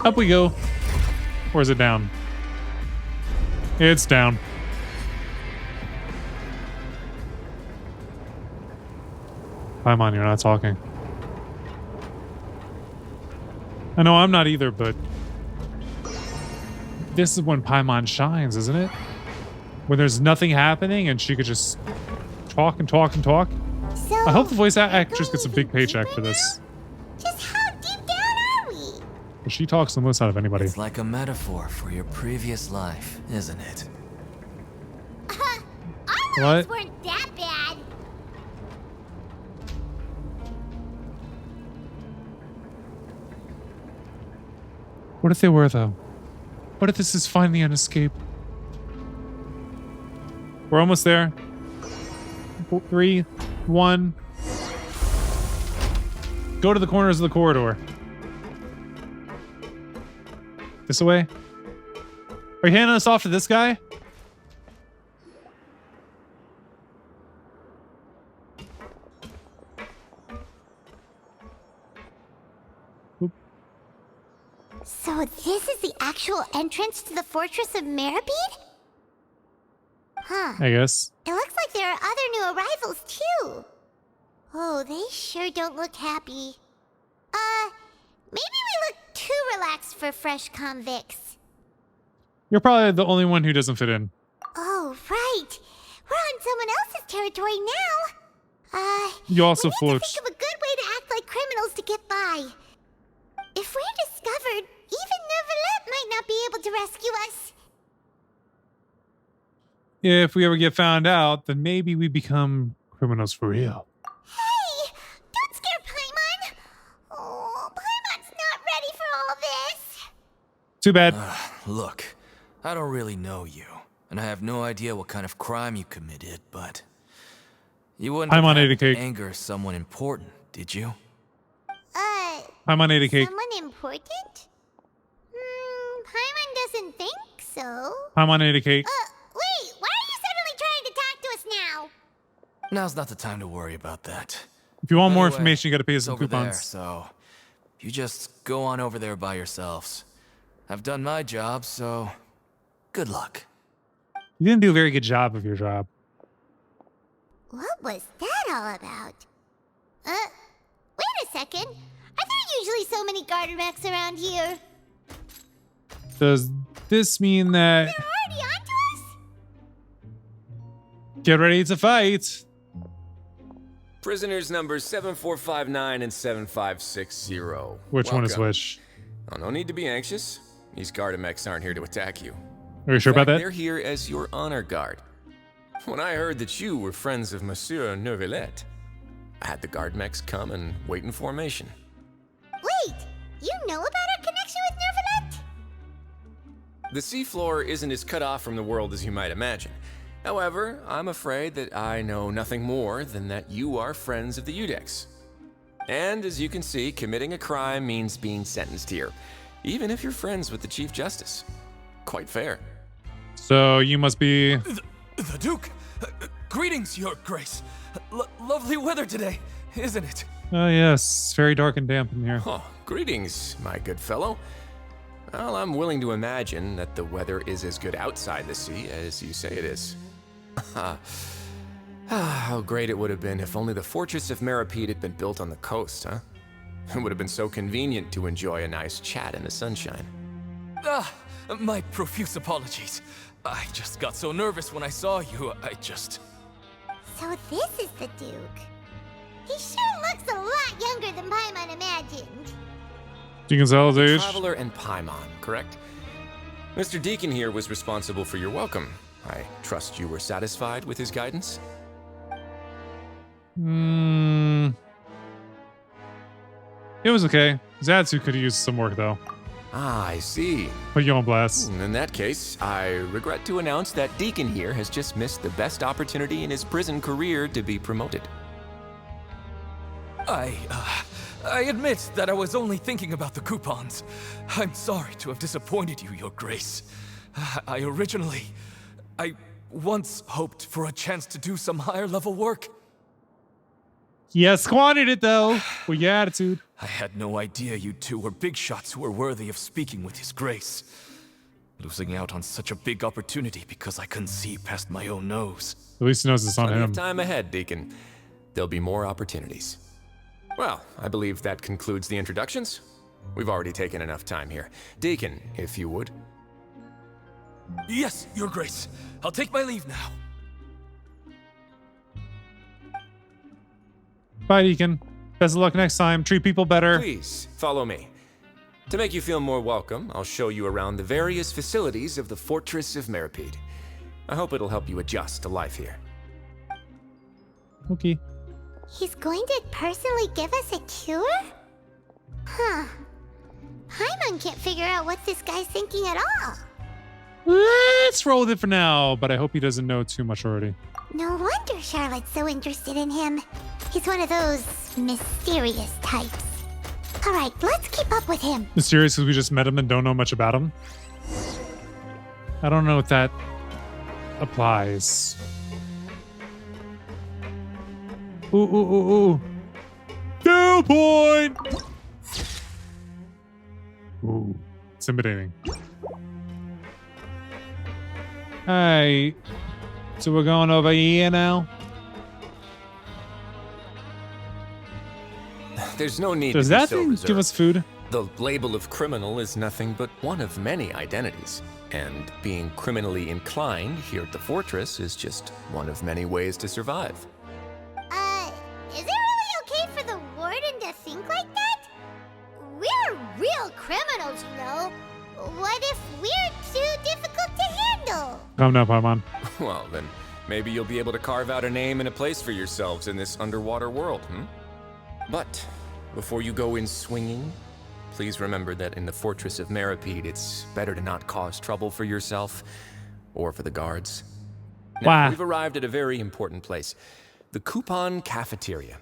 Up we go. Or is it down? It's down. Paimon, you're not talking. I know I'm not either, but this is when Paimon shines, isn't it? When there's nothing happening and she could just talk and talk and talk. So, I hope the voice we're actress going gets a big even paycheck deeper for this. now? Just how deep down are we? But she talks the most out of anybody. It's like a metaphor for your previous life, isn't it? Our lives What? weren't that bad. What if they were, though? What if this is finally an escape? We're almost there. 3, 1. Go to the corners of the corridor. This way? Are you handing us off to this guy? So this is the actual entrance to the Fortress of Meripede? Huh. I guess. It looks like there are other new arrivals, too. Oh, they sure don't look happy. Maybe we look too relaxed for fresh convicts. You're probably the only one who doesn't fit in. Oh, right. We're on someone else's territory now. You also we need float. to think of a good way to act like criminals to get by. If we're discovered, even Neverlet might not be able to rescue us. If we ever get found out, then maybe we become criminals for real. Hey! Don't scare Paimon! Oh, Paimon's not ready for all this. Too bad. Look, I don't really know you, and I have no idea what kind of crime you committed, but you wouldn't I'm have on had 80 cake. to anger someone important, did you? I'm on 80 cake. Someone important? Paimon doesn't think so. I'm on 80 cake. Wait, why are you suddenly trying to talk to us now? Now's not the time to worry about that. If you want more Anyway, information, you gotta pay us it's some over there, coupons. so you just go on over there by yourselves. I've done my job, so good luck. You didn't do a very good job of your job. What was that all about? Wait a second. Are there usually so many Garderex around here. Does this mean that... They're already onto us? Get ready to fight. Prisoners numbers 7459 and 7560. Which one is which? Oh, no need to be anxious. These Gardemex aren't here to attack you. Are you sure about that? They're here as your honor guard. When I heard that you were friends of Monsieur Neuvillette, I had the Gardemex come and wait in formation. Wait, you know about our connection with Neuvillette? The seafloor isn't as cut off from the world as you might imagine. However, I'm afraid that I know nothing more than that you are friends of the Udex. And as you can see, committing a crime means being sentenced here, even if you're friends with the Chief Justice. Quite fair. So you must be... The Duke! Greetings, Your Grace. Lovely weather today, isn't it? Oh yes, very dark and damp in here. Oh, greetings, my good fellow. Well, I'm willing to imagine that the weather is as good outside the sea as you say it is. How great it would have been if only the Fortress of Meripede had been built on the coast, huh? It would have been so convenient to enjoy a nice chat in the sunshine. My profuse apologies. I just got so nervous when I saw you, So this is the Duke. He sure looks a lot younger than Paimon imagined. Deacon Zell's age. Traveler and Paimon, correct? Mr. Deacon here was responsible for your welcome. I trust you were satisfied with his guidance? It was okay. Zatsu could have used some work though. Ah, I see. Put you on blast. In that case, I regret to announce that Deacon here has just missed the best opportunity in his prison career to be promoted. I admit that I was only thinking about the coupons. I'm sorry to have disappointed you, Your Grace. I once hoped for a chance to do some higher level work. Yeah, squandered it though. With your attitude. I had no idea you two were big shots who were worthy of speaking with His Grace. Losing out on such a big opportunity because I couldn't see past my own nose. At least he knows it's on Plenty him. of time ahead, Deacon. There'll be more opportunities. Well, I believe that concludes the introductions. We've already taken enough time here. Deacon, if you would. Yes, Your Grace. I'll take my leave now. Bye, Deacon. Best of luck next time. Treat people better. Please, follow me. To make you feel more welcome, I'll show you around the various facilities of the Fortress of Meripede. I hope it'll help you adjust to life here. Okay. He's going to personally give us a cure? Huh. Paimon can't figure out what this guy's thinking at all. Let's roll with it for now, but I hope he doesn't know too much already. No wonder Charlotte's so interested in him. He's one of those mysterious types. Alright, let's keep up with him. Mysterious because we just met him and don't know much about him? I don't know if that applies. Ooh. 2 point! Ooh, intimidating. Alright. So we're going over here now? There's no need Does to be that so thing reserved. give us food? The label of criminal is nothing but one of many identities. And being criminally inclined here at the fortress is just one of many ways to survive. Is it really okay for the warden to think like that? We're real criminals, you know. What if we're too difficult to handle? Calm down, Paimon. Well, then maybe you'll be able to carve out a name and a place for yourselves in this underwater world, But before you go in swinging, please remember that in the Fortress of Meripede, it's better to not cause trouble for yourself or for the guards. Now, we've arrived at a very important place, the Coupon Cafeteria.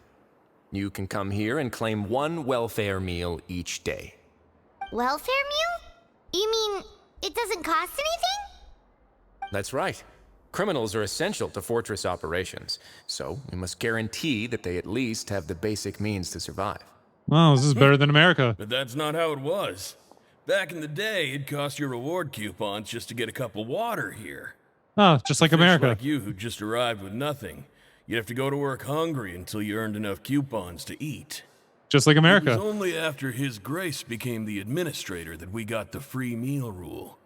You can come here and claim 1 welfare meal each day. Welfare meal? You mean it doesn't cost anything? That's right. Criminals are essential to Fortress operations, so we must guarantee that they at least have the basic means to survive. Wow, this is better than America. But that's not how it was. Back in the day, it cost your reward coupons just to get a cup of water here. Oh, just like America. Like you who just arrived with nothing. You'd have to go to work hungry until you earned enough coupons to eat. Just like It America. was only after His Grace became the administrator that we got the free meal rule.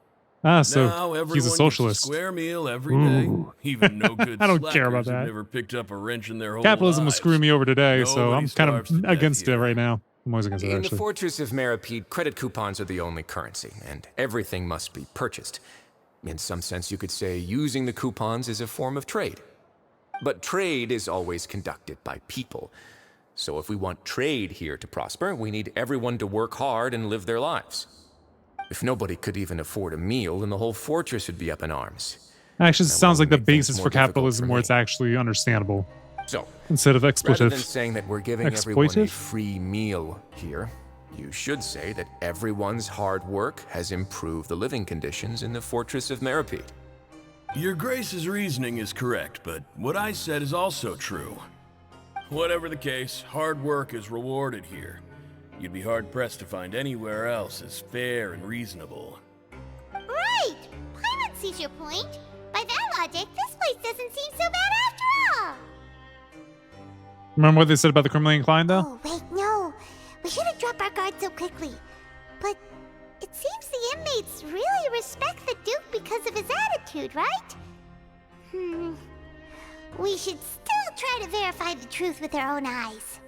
Ah, so Now everyone he's a gets socialist. square meal every day. Ooh. Even no good I don't care about slackers who've that. never picked up a wrench in their whole Capitalism was lives. screwing me over today, so Nobody I'm kind starves to of death against it here. right now. I'm always against it, In the actually. Fortress of Meripede, credit coupons are the only currency, and everything must be purchased. In some sense, you could say using the coupons is a form of trade. But trade is always conducted by people. So if we want trade here to prosper, we need everyone to work hard and live their lives. If nobody could even afford a meal, then the whole fortress would be up in arms. Actually, it That sounds would like the make things basis more for difficult capitalism for where me. it's actually understandable So, instead of rather expletive. than saying that we're giving everyone a Exploitive? free meal here, you should say that everyone's hard work has improved the living conditions in the Fortress of Meripede. Your Grace's reasoning is correct, but what I said is also true. Whatever the case, hard work is rewarded here. You'd be hard-pressed to find anywhere else as fair and reasonable. Right! Paimon sees your point. By that logic, this place doesn't seem so bad after all. Remember what they said about the criminally inclined, though? Oh, wait, no. We shouldn't drop our guard so quickly. But it seems the inmates really respect the Duke because of his attitude, right? We should still try to verify the truth with our own eyes.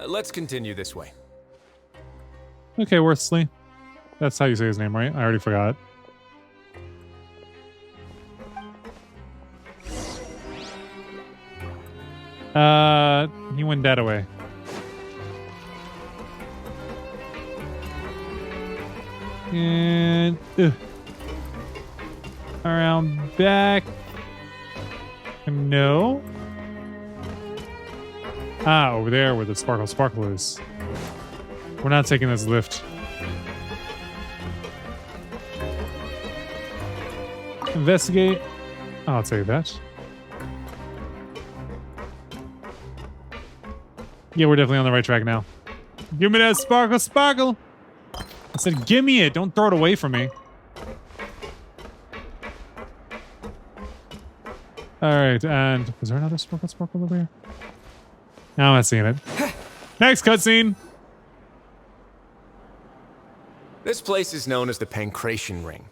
Let's continue this way. Okay, Worthley. That's how you say his name, right? I already forgot. He went that away. And around back. No. Ah, over there where the sparkle is. We're not taking this lift. Investigate. I'll take that. Yeah, we're definitely on the right track now. Give me that sparkle. I said, give me it. Don't throw it away from me. All right, and is there another sparkle over here? No, I'm not seeing it. Next cutscene. This place is known as the Pancration Ring.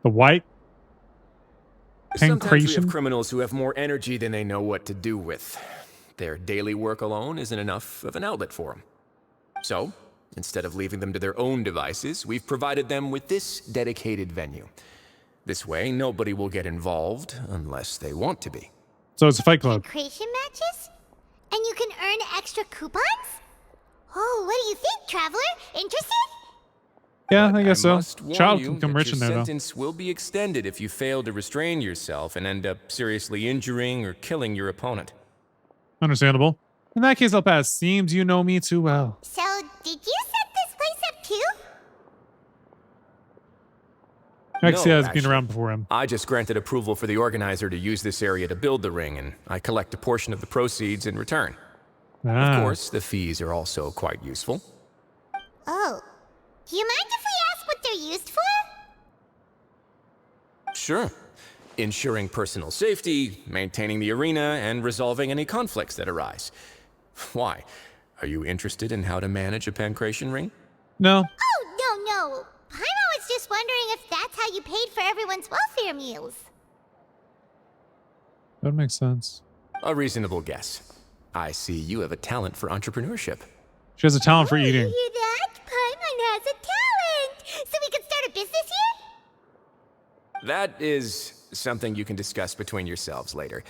The white Sometimes we have Pancration? criminals who have more energy than they know what to do with. Their daily work alone isn't enough of an outlet for them. So, instead of leaving them to their own devices, we've provided them with this dedicated venue. This way, nobody will get involved unless they want to be. So it's a fight club. Creation matches? And you can earn extra coupons? Oh, what do you think, Traveler? Interested? Yeah, I guess so. Must warn Child you can become that rich your in there, though. sentence will be extended if you fail to restrain yourself and end up seriously injuring or killing your opponent. Understandable. In that case, I'll pass. Seems you know me too well. So, did you set this place up too? Actually, No, has been actually. around before him. I just granted approval for the organizer to use this area to build the ring, and I collect a portion of the proceeds in return. Ah. Of course, the fees are also quite useful. Oh. Do you mind if we ask what they're used for? Sure. Ensuring personal safety, maintaining the arena, and resolving any conflicts that arise. Why? Are you interested in how to manage a pancration ring? No. Oh, no. Paimon was just wondering if that's how you paid for everyone's welfare meals. That makes sense. A reasonable guess. I see you have a talent for entrepreneurship. She has a talent for You eating. hear that? Paimon has a talent! So we can start a business here? That is something you can discuss between yourselves later.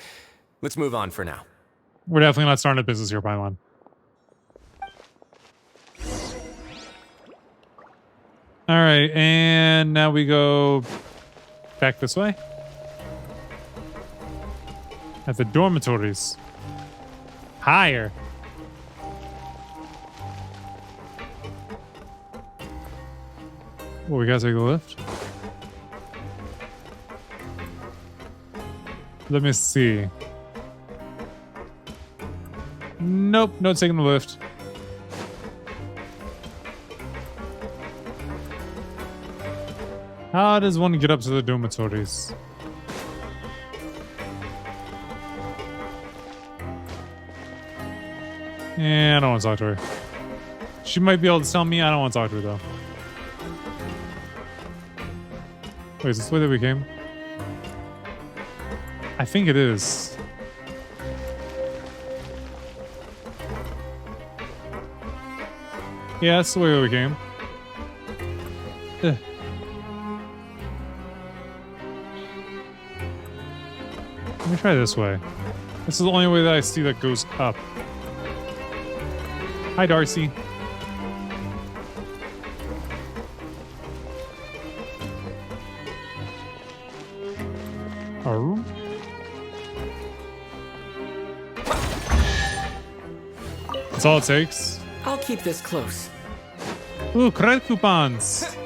Let's move on for now. We're definitely not starting a business here, Paimon. All right, and now we go back this way. At the dormitories. Higher. Well, we gotta take a lift. Let me see. Nope, no taking the lift. How does one get up to the dormitories? I don't want to talk to her. She might be able to tell me. I don't want to talk to her, though. Wait, is this the way that we came? I think it is. Yeah, that's the way that we came. Ugh. Let me try this way. This is the only way that I see that goes up. Hi, Darcy. Oh. That's all it takes. I'll keep this close. Ooh, credit coupons.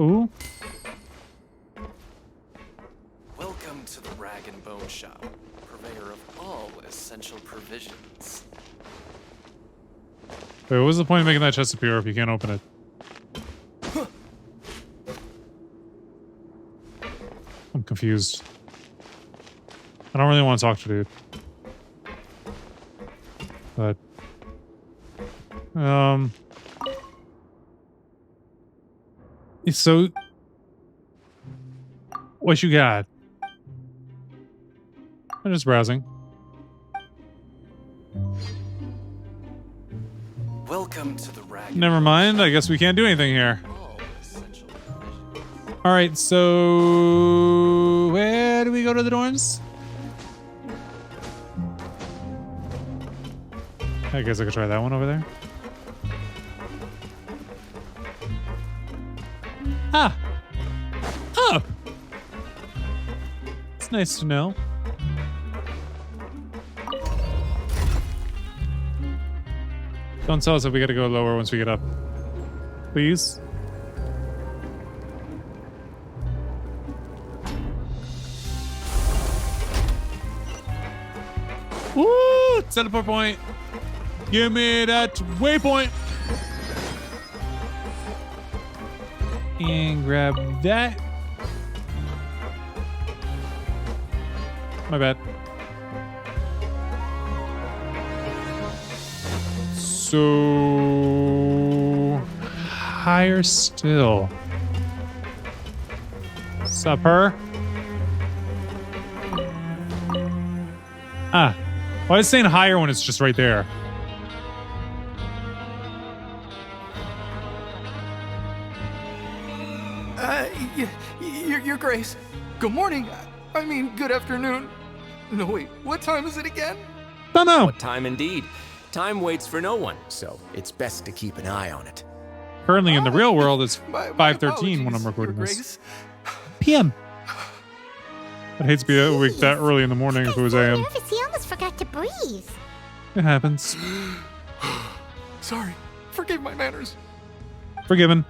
Ooh. Welcome to the Rag and Bone Shop, purveyor of all essential provisions. Wait, what was the point of making that chest appear if you can't open it? I'm confused. I don't really want to talk to dude. But so what you got? I'm just browsing. Welcome to the Rag. Never mind. I guess we can't do anything here. All right, so where do we go to the dorms? I guess I could try that one over there. Ah! Oh! It's nice to know. Don't tell us if we gotta go lower once we get up. Please? Woo! Teleport point! Give me that waypoint! And grab that. My bad. So higher still. Supper. Ah. Why is it saying higher when it's just right there? Your Grace. Good morning. I mean, good afternoon. No, wait. What time is it again? Don't know. What time indeed? Time waits for no one, so it's best to keep an eye on it. Currently in the real world, it's My 5:13 when I'm recording Your this. Grace. PM. I'd hate to be awake that early in the morning if it was AM. Nervous, he almost forgot to breathe. It happens. Sorry. Forgive my manners. Forgiven.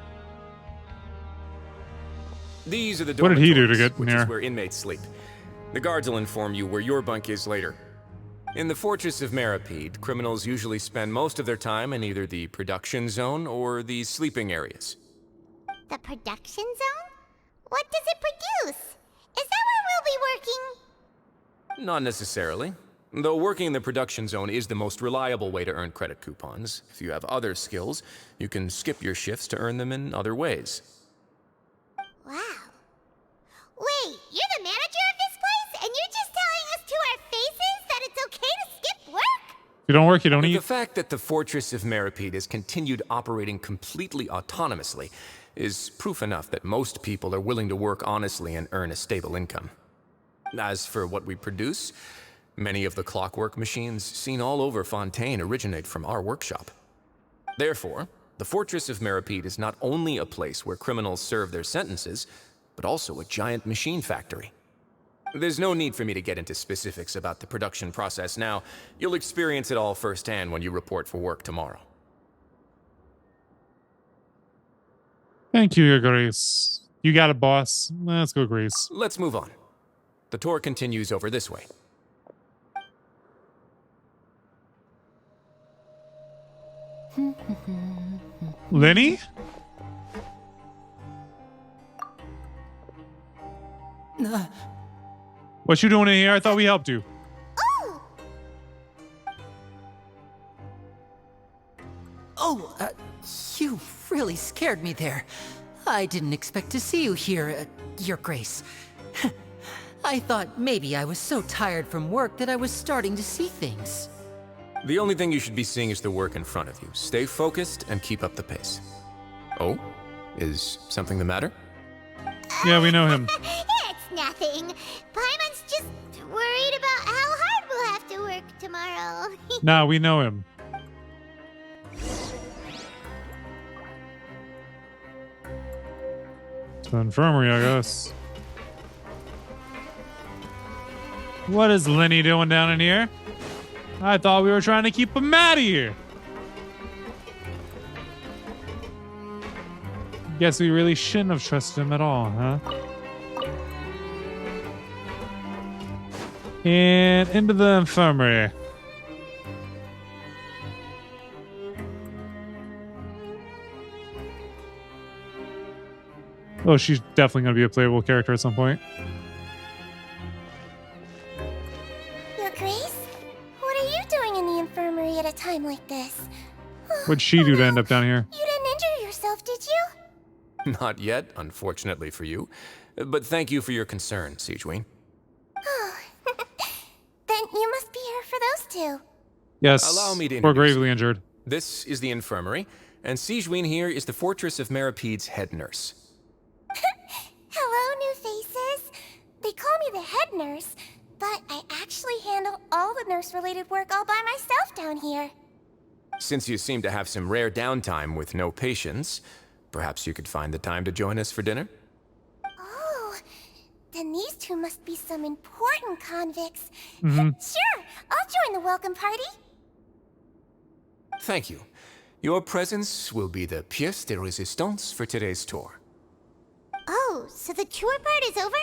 These are the What did he do to dormitories, get which near? is where inmates sleep. The guards will inform you where your bunk is later. In the Fortress of Meripede, criminals usually spend most of their time in either the production zone or the sleeping areas. The production zone? What does it produce? Is that where we'll be working? Not necessarily. Though working in the production zone is the most reliable way to earn credit coupons, if you have other skills, you can skip your shifts to earn them in other ways. Wow. Wait, you're the manager of this place, and you're just telling us to our faces that it's okay to skip work? If you don't work, you don't eat. The fact that the Fortress of Meripede has continued operating completely autonomously is proof enough that most people are willing to work honestly and earn a stable income. As for what we produce, many of the clockwork machines seen all over Fontaine originate from our workshop. Therefore, the Fortress of Meripede is not only a place where criminals serve their sentences, but also a giant machine factory. There's no need for me to get into specifics about the production process now. You'll experience it all firsthand when you report for work tomorrow. Thank you, Your Grace. You got it, boss. Let's go, Grace. Let's move on. The tour continues over this way. Lenny? What you doing in here? I thought we helped you. Oh! Oh, you really scared me there. I didn't expect to see you here, Your Grace. I thought maybe I was so tired from work that I was starting to see things. The only thing you should be seeing is the work in front of you. Stay focused and keep up the pace. Oh? Is something the matter? Yeah, we know him. It's nothing. Paimon's just worried about how hard we'll have to work tomorrow. Nah, we know him. To the infirmary, I guess. What is Lenny doing down in here? I thought we were trying to keep him out of here. Guess we really shouldn't have trusted him at all, huh? And into the infirmary. Oh, she's definitely going to be a playable character at some point. Your Grace? What are you doing in the infirmary at a time like this? What'd she do to end up down here? You didn't injure yourself, did you? Not yet, unfortunately for you. But thank you for your concern, Sigewinne. Oh, then you must be here for those two. Yes, Allow me to we're introduce gravely you. injured. This is the infirmary, and Sigewinne here is the Fortress of Merapede's head nurse. Hello, new faces. They call me the head nurse, but I actually handle all the nurse-related work all by myself down here. Since you seem to have some rare downtime with no patients, perhaps you could find the time to join us for dinner? Oh, then these two must be some important convicts. Mm-hmm. Sure, I'll join the welcome party. Thank you. Your presence will be the pièce de résistance for today's tour. Oh, so the tour part is over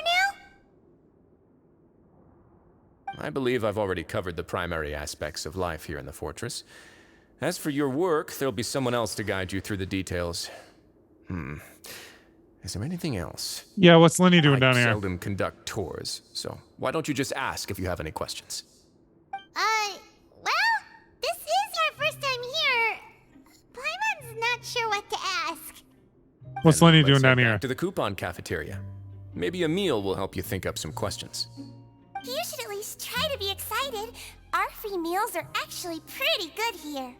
now? I believe I've already covered the primary aspects of life here in the fortress. As for your work, there'll be someone else to guide you through the details. Is there anything else? Yeah, what's Lenny doing down I here? seldom conduct tours, so why don't you just ask if you have any questions? Well, this is our first time here. Paimon's not sure what to ask. What's Lenny Let's doing down head here? back to the coupon cafeteria. Maybe a meal will help you think up some questions. You should at least try to be excited. Our free meals are actually pretty good here.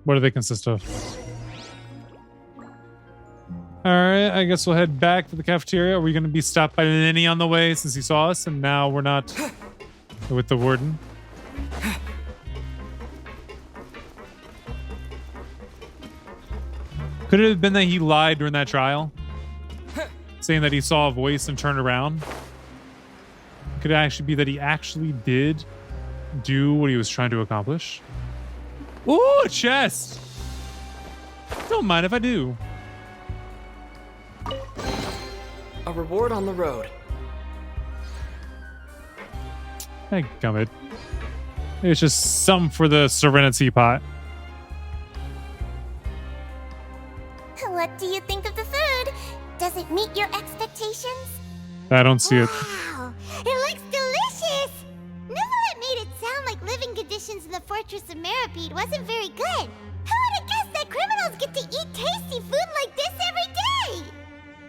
What do they consist of? Alright, I guess we'll head back to the cafeteria. Are we going to be stopped by Lenny on the way since he saw us and now we're not with the warden? Could it have been that he lied during that trial? Saying that he saw a voice and turned around? Could it actually be that he actually did do what he was trying to accomplish? Ooh, a chest! Don't mind if I do. A reward on the road. Hey, gummit. It's just some for the Serenity pot. What do you think of the food? Does it meet your expectations? I don't see it. Wow, it looks delicious! Neverlet made it sound like living conditions in the Fortress of Meripede wasn't very good. Who would have guessed that criminals get to eat tasty food like this every day?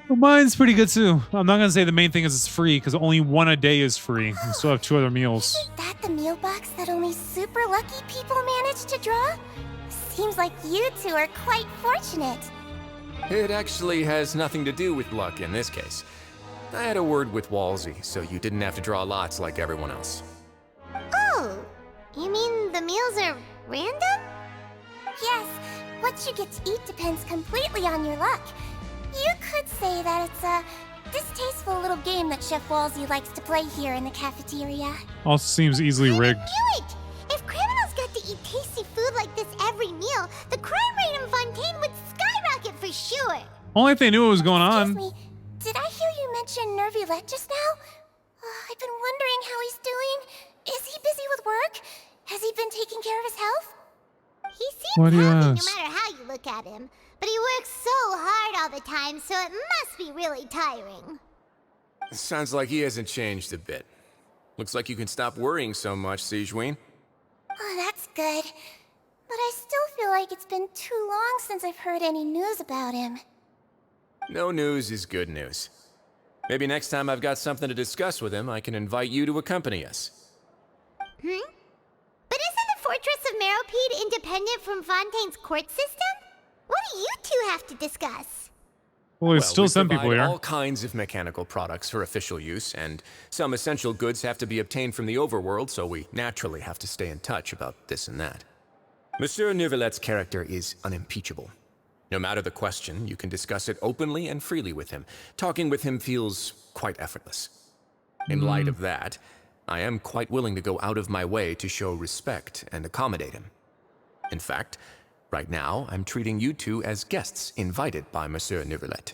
Well, mine's pretty good too. I'm not gonna say the main thing is it's free because only one a day is free. We still have 2 other meals. Is that the meal box that only super lucky people manage to draw? Seems like you two are quite fortunate. It actually has nothing to do with luck in this case. I had a word with Walsey, so you didn't have to draw lots like everyone else. Oh, you mean the meals are random? Yes, what you get to eat depends completely on your luck. You could say that it's a distasteful little game that Chef Walsey likes to play here in the cafeteria. Also seems easily rigged. I knew it! If criminals got to eat tasty food like this every meal, the crime rate in Fontaine would skyrocket for sure. Only if they knew what was going Excuse on. me, did I hear you mention Nervylette just now? I've been wondering how he's doing. Is he busy with work? Has he been taking care of his health? He Why seems do you healthy ask? no matter how you look at him. But he works so hard all the time, so it must be really tiring. Sounds like he hasn't changed a bit. Looks like you can stop worrying so much, Sigewinne. Oh, that's good. But I still feel like it's been too long since I've heard any news about him. No news is good news. Maybe next time I've got something to discuss with him, I can invite you to accompany us. But isn't the Fortress of Meropide independent from Fontaine's court system? What do you two have to discuss? Well, there's still some people provide here. all kinds of mechanical products for official use, and some essential goods have to be obtained from the overworld, so we naturally have to stay in touch about this and that. Monsieur Neuvillette character is unimpeachable. No matter the question, you can discuss it openly and freely with him. Talking with him feels quite effortless. In light of that, I am quite willing to go out of my way to show respect and accommodate him. In fact, right now, I'm treating you two as guests invited by Monsieur Neuvillette.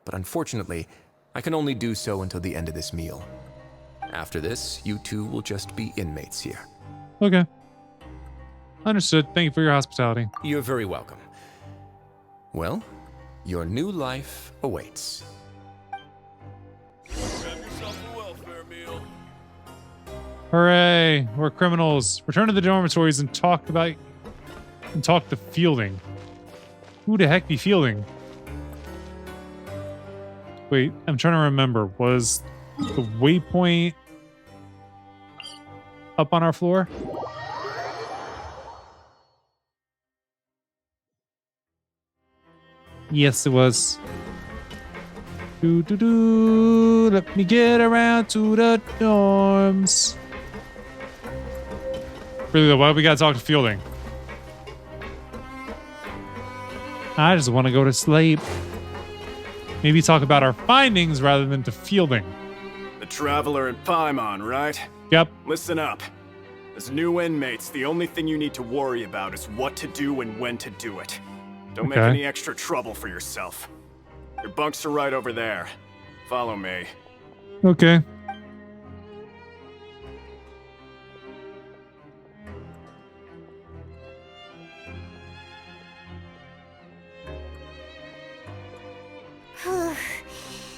But unfortunately, I can only do so until the end of this meal. After this, you two will just be inmates here. Okay. Understood. Thank you for your hospitality. You're very welcome. Well, your new life awaits. Grab yourself a welfare meal. Hooray! We're criminals. Return to the dormitories and talk to Fielding. Who the heck be Fielding? Wait, I'm trying to remember. Was the waypoint up on our floor? Yes, it was. Let me get around to the dorms. Really though, why we gotta talk to Fielding? I just want to go to sleep. Maybe talk about our findings rather than to Fielding. The Traveler and Paimon, right? Yep. Listen up. As new inmates, the only thing you need to worry about is what to do and when to do it. Don't make any extra trouble for yourself. Your bunks are right over there. Follow me. Okay.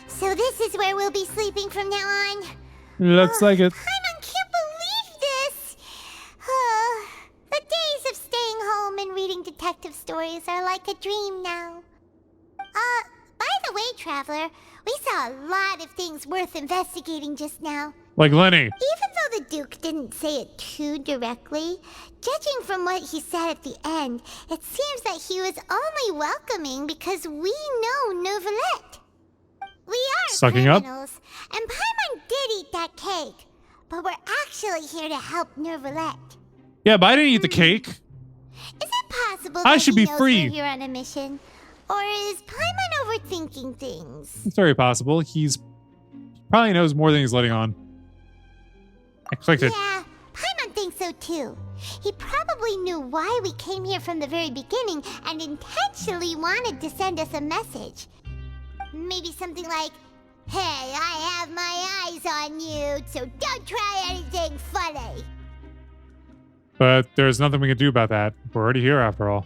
So this is where we'll be sleeping from now on? Looks like it. Paimon can't believe this! The days of staying home and reading detective stories are like a dream now. By the way, Traveler, we saw a lot of things worth investigating just now. Like Lenny. Even though the Duke didn't say it too directly, judging from what he said at the end, it seems that he was only welcoming because we know Neuvillette. We are Sucking criminals, and Paimon did eat that cake, but we're actually here to help Neuvillette. Yeah, but I didn't eat the cake. Is it possible I that should he be knows free. we're here on a mission? Or is Paimon overthinking things? It's very possible. He's probably knows more than he's letting on. I clicked it. Yeah, Paimon thinks so too. He probably knew why we came here from the very beginning and intentionally wanted to send us a message. Maybe something like, "Hey, I have my eyes on you, so don't try anything funny." But there's nothing we can do about that. We're already here after all.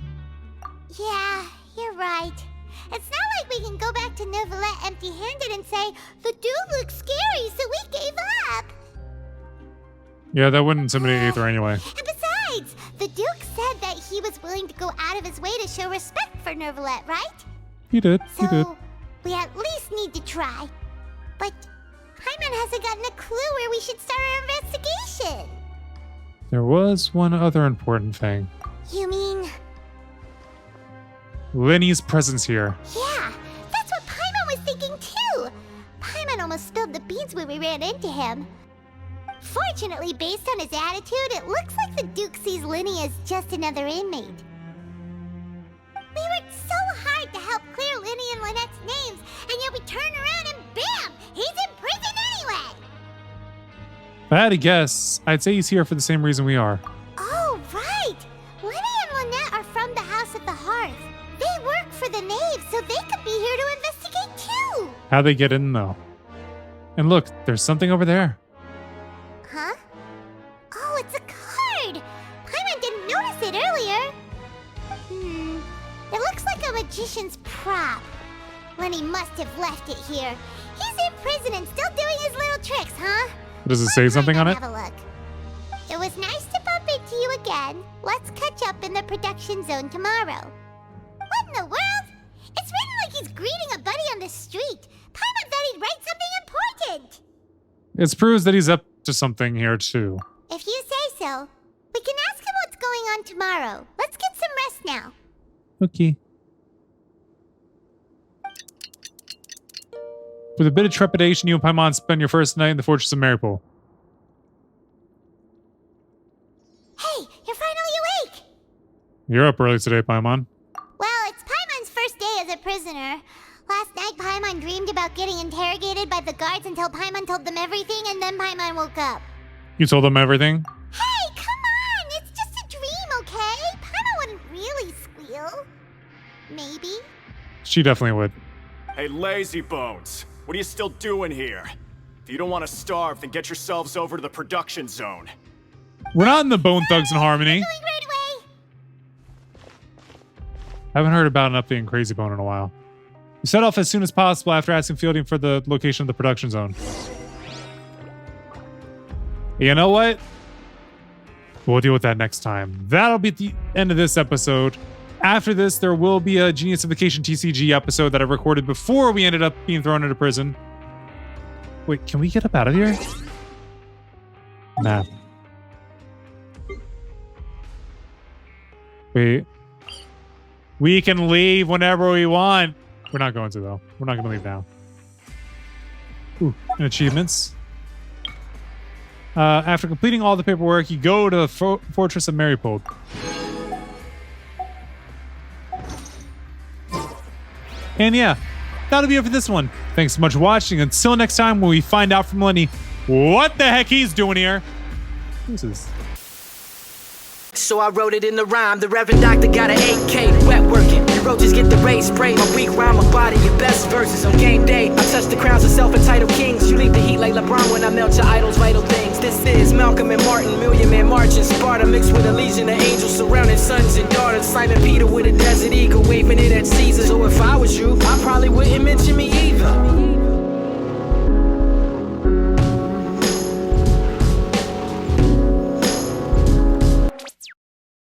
Yeah, you're right. It's not like we can go back to Neuvillette empty-handed and say, "The dude looks scary, so we gave up." Yeah, that wouldn't intimidate Aether anyway. And besides, the Duke said that he was willing to go out of his way to show respect for Neuvillette, right? He did. He did. So, we at least need to try. But Paimon hasn't gotten a clue where we should start our investigation. There was one other important thing. You mean? Lenny's presence here. Yeah, that's what Paimon was thinking too. Paimon almost spilled the beans when we ran into him. Fortunately, based on his attitude, it looks like the Duke sees Lenny as just another inmate. We worked so hard to help clear Lenny and Lynette's names, and yet we turn around and bam! He's in prison anyway! If I had to guess, I'd say he's here for the same reason we are. Oh, right! Lenny and Lynette are from the House of the Hearth. They work for the Knave, so they could be here to investigate too! How'd they get in, though? And look, there's something over there. Huh? Oh, it's a card! Paimon didn't notice it earlier. It looks like a magician's prop. Lenny must have left it here. He's in prison and still doing his little tricks, huh? Does it say something on it? Have a look. It was nice to bump into you again. Let's catch up in the production zone tomorrow. What in the world? It's written like he's greeting a buddy on the street. Paimon thought he'd write something important. It proves that he's up to something here, too. If you say so. We can ask him what's going on tomorrow. Let's get some rest now. Okay. With a bit of trepidation, you and Paimon spend your first night in the Fortress of Maripold. Hey, you're finally awake! You're up early today, Paimon. Well, it's Paimon's first day as a prisoner. Last night, Paimon dreamed about getting interrogated by the guards until Paimon told them everything, and then Paimon woke up. You told them everything? Hey, come on! It's just a dream, okay? Paimon wouldn't really squeal. Maybe. She definitely would. Hey, lazy bones. What are you still doing here? If you don't want to starve, then get yourselves over to the production zone. We're not in the Bone Thugs and Harmony. Going right away. I haven't heard about an update in Crazy Bone in a while. You set off as soon as possible after asking Fielding for the location of the production zone. You know what? We'll deal with that next time. That'll be the end of this episode. After this, there will be a Geniusification TCG episode that I recorded before we ended up being thrown into prison. Wait, can we get up out of here? Nah. Wait. We can leave whenever we want. We're not going to, though. We're not going to leave now. Ooh, and achievements. After completing all the paperwork, you go to the Fortress of Maripold. And yeah, that'll be it for this one. Thanks so much for watching. Until next time, when we find out from Lenny what the heck he's doing here. Who's this? So I wrote it in the rhyme. The Reverend Doctor got an 8K, wet working. The roaches get the race spray. My weak rhyme, my body, your best verses on game day. I touch the crowns of self-entitled kings. You leave the heat like LeBron when I melt your idols' vital things. This is Malcolm and Martin, Million Man March in Sparta, mixed with a legion of angels surrounding sons and daughters. Simon Peter with a desert eagle, waving it at Caesar. So if I was you, I probably wouldn't mention me either.